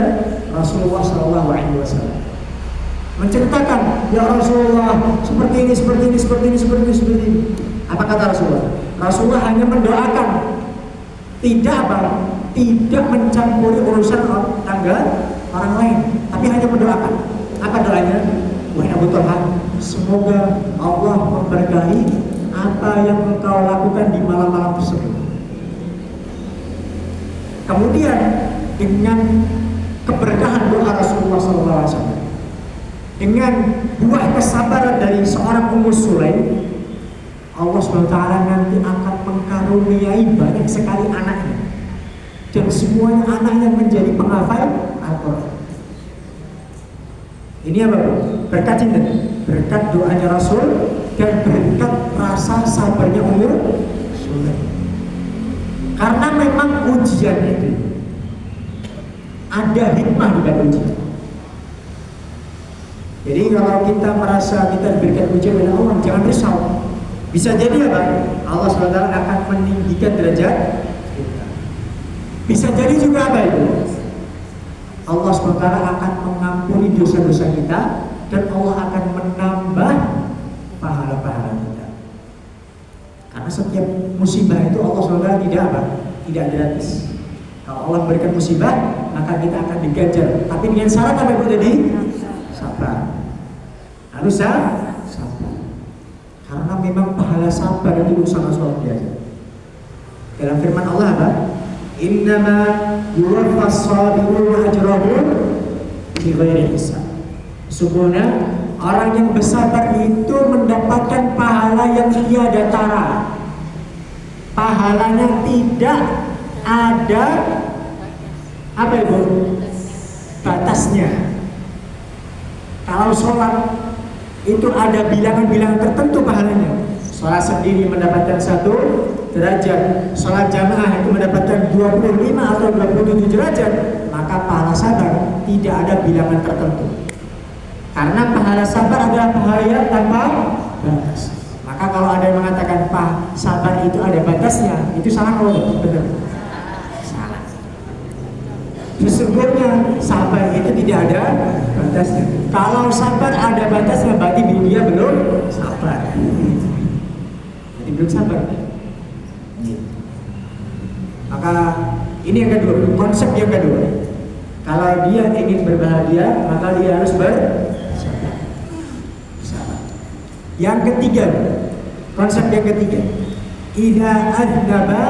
Rasulullah SAW. Menceritakan, ya Rasulullah, seperti ini. Apa kata Rasulullah? Rasulullah hanya mendoakan, tidak mencampuri urusan tangga orang lain, tapi hanya mendoakan. Apa doanya? Wahai Abu Talha, semoga Allah memberkahi apa yang engkau lakukan di malam-malam tersebut. Kemudian dengan keberkahan doa Rasulullah SAW, dengan buah kesabaran dari seorang Ummu Sulaim, Allah SWT nanti akan mengkaruniai banyak sekali anaknya, dan semuanya anaknya menjadi penghafal Al-Quran. Ini apa? Berkat cinta, berkat doanya Rasul, dan berkat rasa sabarnya Ummu Sulaim. Karena memang ujian itu ada hikmah di balik ujian. Jadi kalau kita merasa kita diberikan ujian oleh Allah, jangan risau. Bisa jadi apa? Allah SWT akan meninggikan derajat kita. Bisa jadi juga apa itu? Allah SWT akan mengampuni dosa-dosa kita, dan Allah akan menambah pahala-pahala kita. Karena setiap musibah itu Allah SWT tidak gratis. Kalau Allah berikan musibah, maka kita akan diganjar. Tapi dengan syarat apa itu tadi? Sabar. Harus sabar. Karena memang pahala sabar itu sangat luar biasa. Dalam firman Allah apa? Innama yuwaffas sabiruna ajrahum bighairi hisab. Sesungguhnya orang yang bersabar itu mendapatkan pahala yang tiada tara. Pahalanya tidak ada apa itu? Batasnya. Kalau sholat itu ada bilangan-bilangan tertentu pahalanya. Sholat sendiri mendapatkan 1 derajat, sholat jamaah itu mendapatkan 25 atau 27 derajat, maka pahala sabar tidak ada bilangan tertentu. Karena pahala sabar adalah pahala yang tanpa batas. Maka kalau ada yang mengatakan sabar itu ada batasnya, itu salah kalau benar. Salah. Sesungguhnya sabar itu tidak ada batasnya. Kalau sabar ada batasnya, berarti dia belum sabar. Jadi belum sabar. Maka ini yang kedua, konsep yang kedua. Kalau dia ingin berbahagia, maka dia harus bersabar. Yang ketiga, konsep yang ketiga, idza adnaba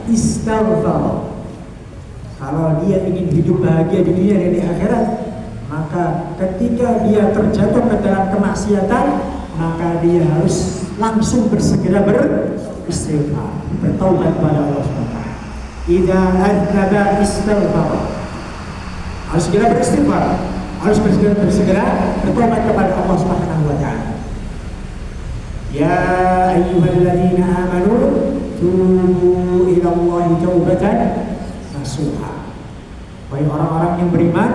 istaghfar. Kalau dia ingin hidup bahagia di dunia dan di akhirat, maka ketika dia terjatuh ke dalam kemaksiatan, maka dia harus langsung bersegera beristighfar, bertaubat kepada Allah SWT. Idza adnaba istaghfar. Harus segera beristighfar, harus bersegera bertobat kepada Allah Subhanahu wa taala. Ya ayyuhalladzina amanu tubu ila Allahi taubatan nasuha. Wahai orang-orang yang beriman,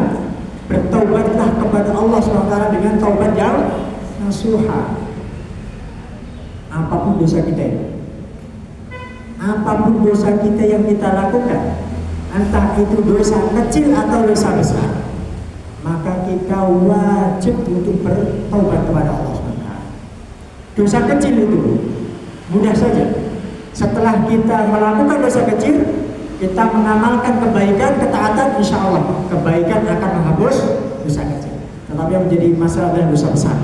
bertaubatlah kepada Allah SWT dengan taubat yang nasuha. Apapun dosa kita ini, apapun dosa kita yang kita lakukan, entah itu dosa kecil atau dosa besar, maka kita wajib untuk bertaubat kepada Allah SWT. Dosa kecil itu mudah saja. Setelah kita melakukan dosa kecil, kita mengamalkan kebaikan, ketaatan, insya Allah kebaikan akan menghapus dosa kecil. Tetapi yang menjadi masalah adalah dosa besar.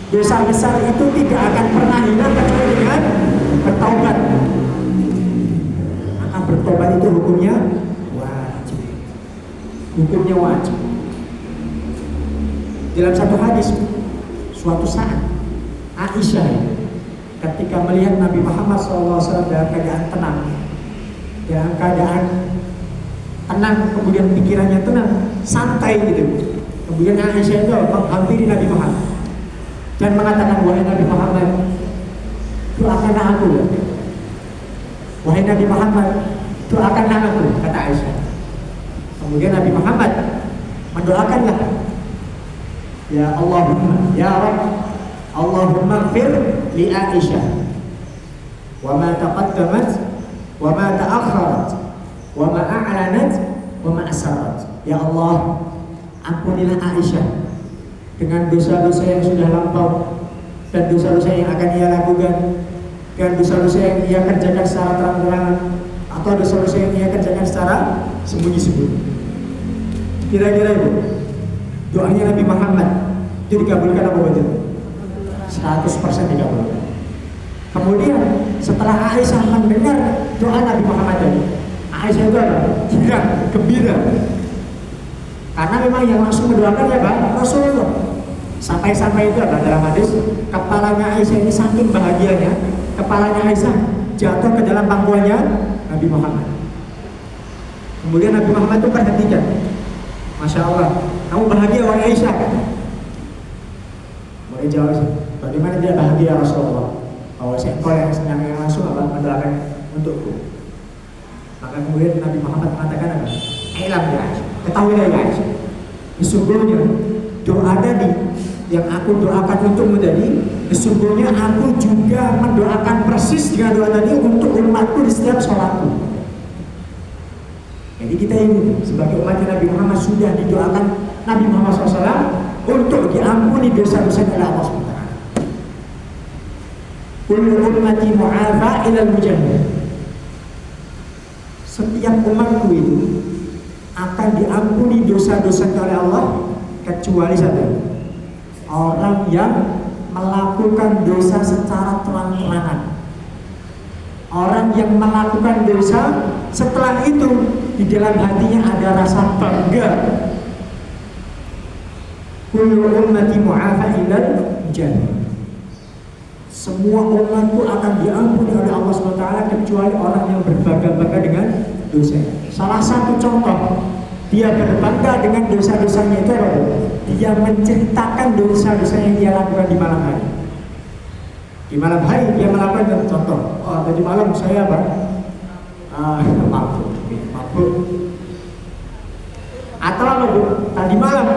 Dosa besar itu tidak akan pernah hilang kecuali dengan bertaubat. Maka bertobat itu hukumnya wajib. Hukumnya wajib. Dalam satu hadis, suatu saat Aisyah ketika melihat Nabi Muhammad SAW dalam keadaan tenang, dalam keadaan tenang, kemudian pikirannya tenang, santai gitu. Kemudian Aisyah itu menghampiri Nabi Muhammad dan mengatakan, wahai Nabi Muhammad, doakanlah aku. Wahai Nabi Muhammad, doakanlah aku, kata Aisyah. Kemudian Nabi Muhammad mendoakanlah, ya Allahumma, ya Rabb, Allahumma ighfir li Aisyah wa ma taqaddamat wa ma ta'akhkharat wa ma a'lanat wa ma asarrat. Ya Allah, ampunilah Aisyah dengan dosa-dosa yang sudah lampau dan dosa-dosa yang akan ia lakukan, dan dosa-dosa yang ia kerjakan secara terang-terangan atau dosa-dosa yang ia kerjakan secara sembunyi-sembunyi. Kira-kira itu doanya Nabi Muhammad itu dikabulkan apa betul? 100% dikabulkan. Kemudian setelah Aisyah mendengar doa Nabi Muhammad tadi, Aisyah itu girang, gembira, karena memang yang langsung mendoakan ya Pak Rasulullah. Sampai-sampai itu dalam hadis, kepalanya Aisyah ini saking bahagianya, kepalanya Aisyah jatuh ke dalam pangkuannya Nabi Muhammad. Kemudian Nabi Muhammad itu perhatikan, Masya Allah, kamu bahagia wahai Aisyah kan? Boleh jawab, bagaimana dia bahagia Rasulullah? Bahwa engkau yang senang yang langsung apa mendoakan untukku. Maka kemudian Nabi Muhammad mengatakan apa? Ilam ya Aisyah, ketahuilah ya Aisyah, sesungguhnya doa tadi yang aku doakan untukmu tadi, sesungguhnya aku juga mendoakan persis dengan doa tadi untuk umatku di setiap sholatku. Jadi kita ini sebagai umat Nabi Muhammad sudah didoakan Nabi Muhammad SAW untuk diampuni dosa-dosa oleh Allah SWT. Kullu ummati mu'afa ilal mujahid. Setiap umatku itu akan diampuni dosa-dosa oleh Allah kecuali satu, orang yang melakukan dosa secara terang-terangan. Orang yang melakukan dosa setelah itu di dalam hatinya ada rasa bangga. Kullu ummati mu'afa ilal jannah. Semua umatku akan diampuni oleh Allah SWT kecuali orang yang berbangga-bangga dengan dosa. Salah satu contoh dia berbangga dengan dosa-dosanya itu apa? Dia menceritakan dosa-dosa yang dia lakukan di malam hari. Di malam hari dia melakukan contoh, oh tadi malam saya mabuk. Atau apa Bu? Tadi malam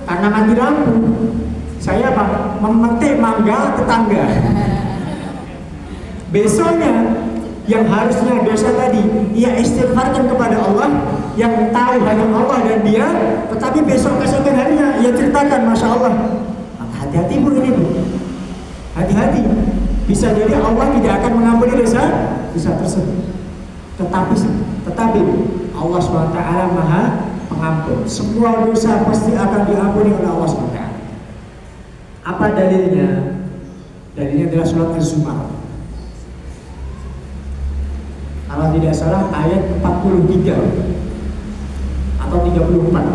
karena mati lampu saya memetik mangga tetangga. Besoknya yang harusnya dosa tadi ia istighfarkan kepada Allah yang tahu hanya Allah dan dia, tetapi besok keesokan harinya ia ceritakan, Masya Allah. Maka hati-hati Bu ini Bu, hati-hati, bisa jadi Allah tidak akan mengampuni dosa tersebut. Tetapi Allah SWT Maha Pengampun, semua dosa pasti akan diampuni oleh Allah SWT. Apa dalilnya? Dalilnya adalah surat Az-Zumar. Kalau tidak salah ayat 43 atau 34.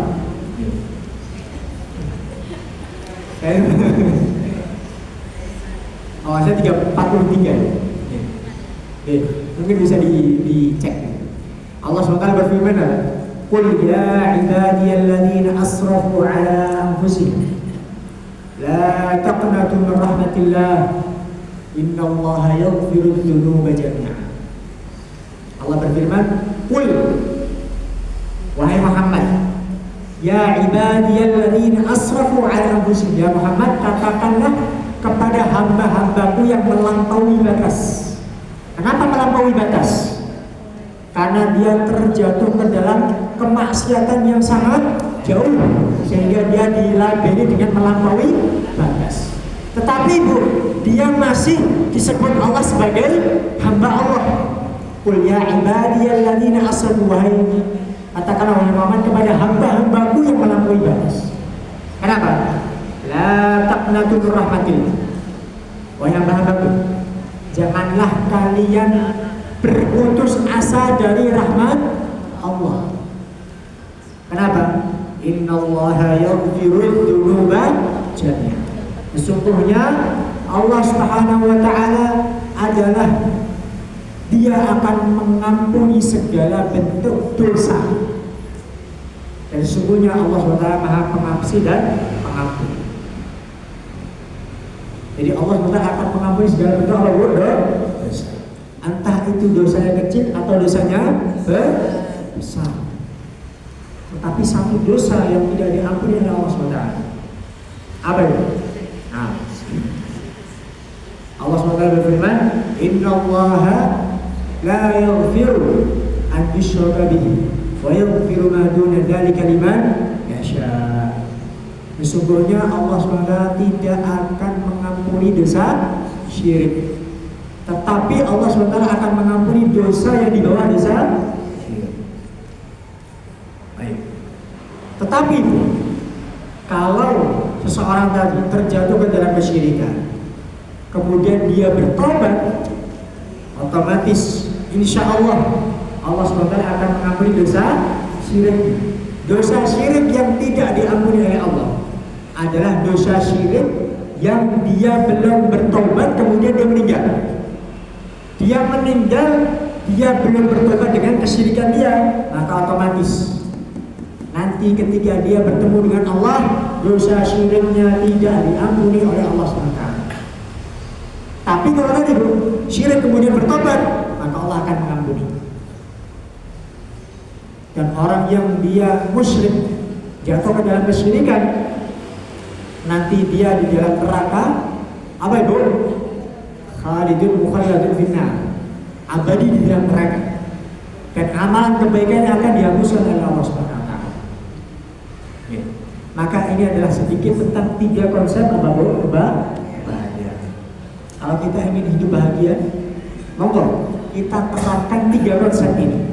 Oh, saya 43. Mungkin bisa dicek. Allah SWT berfirman, "Qul ya ibadiyalladzina asrafu ala anfusihim la taqnatu min rahmatillah innallaha yaghfiru dzunuba jami'an." Allah berfirman, "Qul wahai Muhammad, ya ibadiyalladzina asrafu ala anfusihim." Ya Muhammad, katakanlah kepada hamba-hambaku yang melampaui batas. Kenapa melampaui batas? Karena dia terjatuh ke dalam kemaksiatan yang sangat jauh, sehingga dia dilabeli dengan melampaui batas. Tetapi Bu, dia masih disebut Allah sebagai hamba Allah. Qul ya ibadiyalladzina asrafu, wahai katakanlah wahai Muhammad kepada hamba-hambaku yang melampaui batas. Kenapa? La taqnatu min rahmatillah. Wahai hamba-hambaku, janganlah kalian berputus asa dari rahmat Allah. Kenapa? Innallaha yaghfiru dzunuba jami'an. Sesungguhnya Allah Subhanahu wa taala adalah Dia akan mengampuni segala bentuk dosa. Dan sesungguhnya Allah SWT Maha Pengasih dan Pengampun. Jadi Allah SWT akan mengampuni segala bentuk dosa. Entah itu dosanya kecil atau dosanya besar. Tetapi satu dosa yang tidak diampuni oleh Allah SWT. Apa itu? Nah, Allah SWT berfirman, "Innallaha la yaghfiru an yushraka bihi wa yaghfiru ma duna dzalika liman yasha." Sesungguhnya Allah SWT tidak akan mengampuni dosa syirik, tetapi Allah SWT akan mengampuni dosa yang di bawah dosa syirik. Baik. Tetapi kalau seseorang tadi terjatuh ke dalam kesyirikan, kemudian dia bertobat, otomatis insya Allah Allah SWT akan mengampuni dosa syirik. Dosa syirik yang tidak diampuni oleh Allah adalah dosa syirik yang dia belum bertobat kemudian dia meninggal. Dia meninggal, dia belum bertobat dengan kesyirikan dia, maka otomatis nanti ketika dia bertemu dengan Allah, dosa syiriknya tidak diampuni oleh Allah SWT. Tapi kalau tadi syirik kemudian bertobat, maka Allah akan mengampuni. Dan orang yang dia musyrik, jatuh ke dalam kesyirikan, nanti dia di dalam neraka, apa itu? Khalidun mukhalladun finnar, abadi di dalam neraka. Dan amalan kebaikannya akan dihapuskan oleh Allah Subhanahu wa taala. Maka ini adalah sedikit tentang 3 konsep bahagia. Kalau kita ingin hidup bahagia, monggo kita terapkan 3 konsep ini.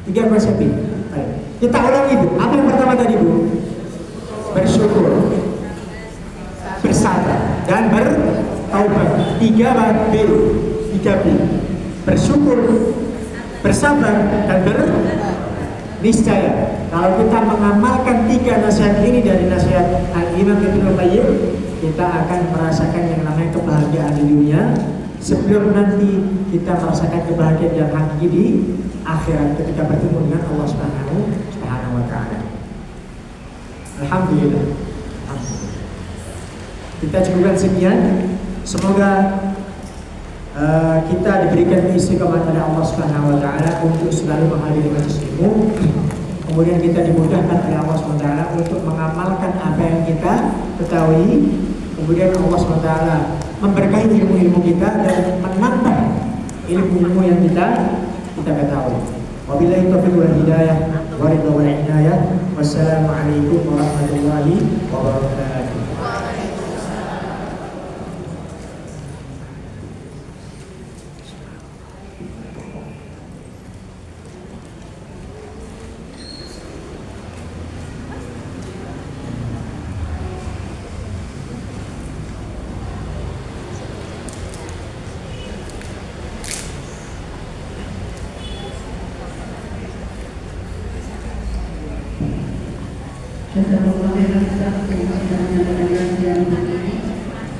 3 konsep ini. Baik. Kita ulangi Bu. Apa yang pertama tadi Bu? Bersyukur, bersabar, dan bertaubat. 3B. Bersyukur, bersabar, dan berniscaya. Kalau kita mengamalkan 3 nasihat ini dari nasihat Al-Imam Ibnu Qayyim, kita akan merasakan yang namanya kebahagiaan di dunia sebelum nanti kita merasakan kebahagiaan yang hakiki di akhirat ketika bertemu dengan Allah Subhanahu wa taala. Alhamdulillah. Kita cukupkan sekian. Semoga kita diberikan istiqomah oleh Allah Subhanahu wa taala untuk selalu menghadiri majelis ilmu. Kemudian kita dimudahkan oleh Allah Subhanahu wa taala untuk mengamalkan apa yang kita ketahui. Kemudian Allah Subhanahu wa taala memberkahi ilmu-ilmu kita dan menambah ilmu-ilmu yang kita ketahui. Wabillahi taufiq wal hidayah wa ridha wal inayah. Wassalamualaikum warahmatullahi wabarakatuh.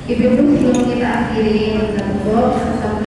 Ibu-ibu sebelum kita akhiri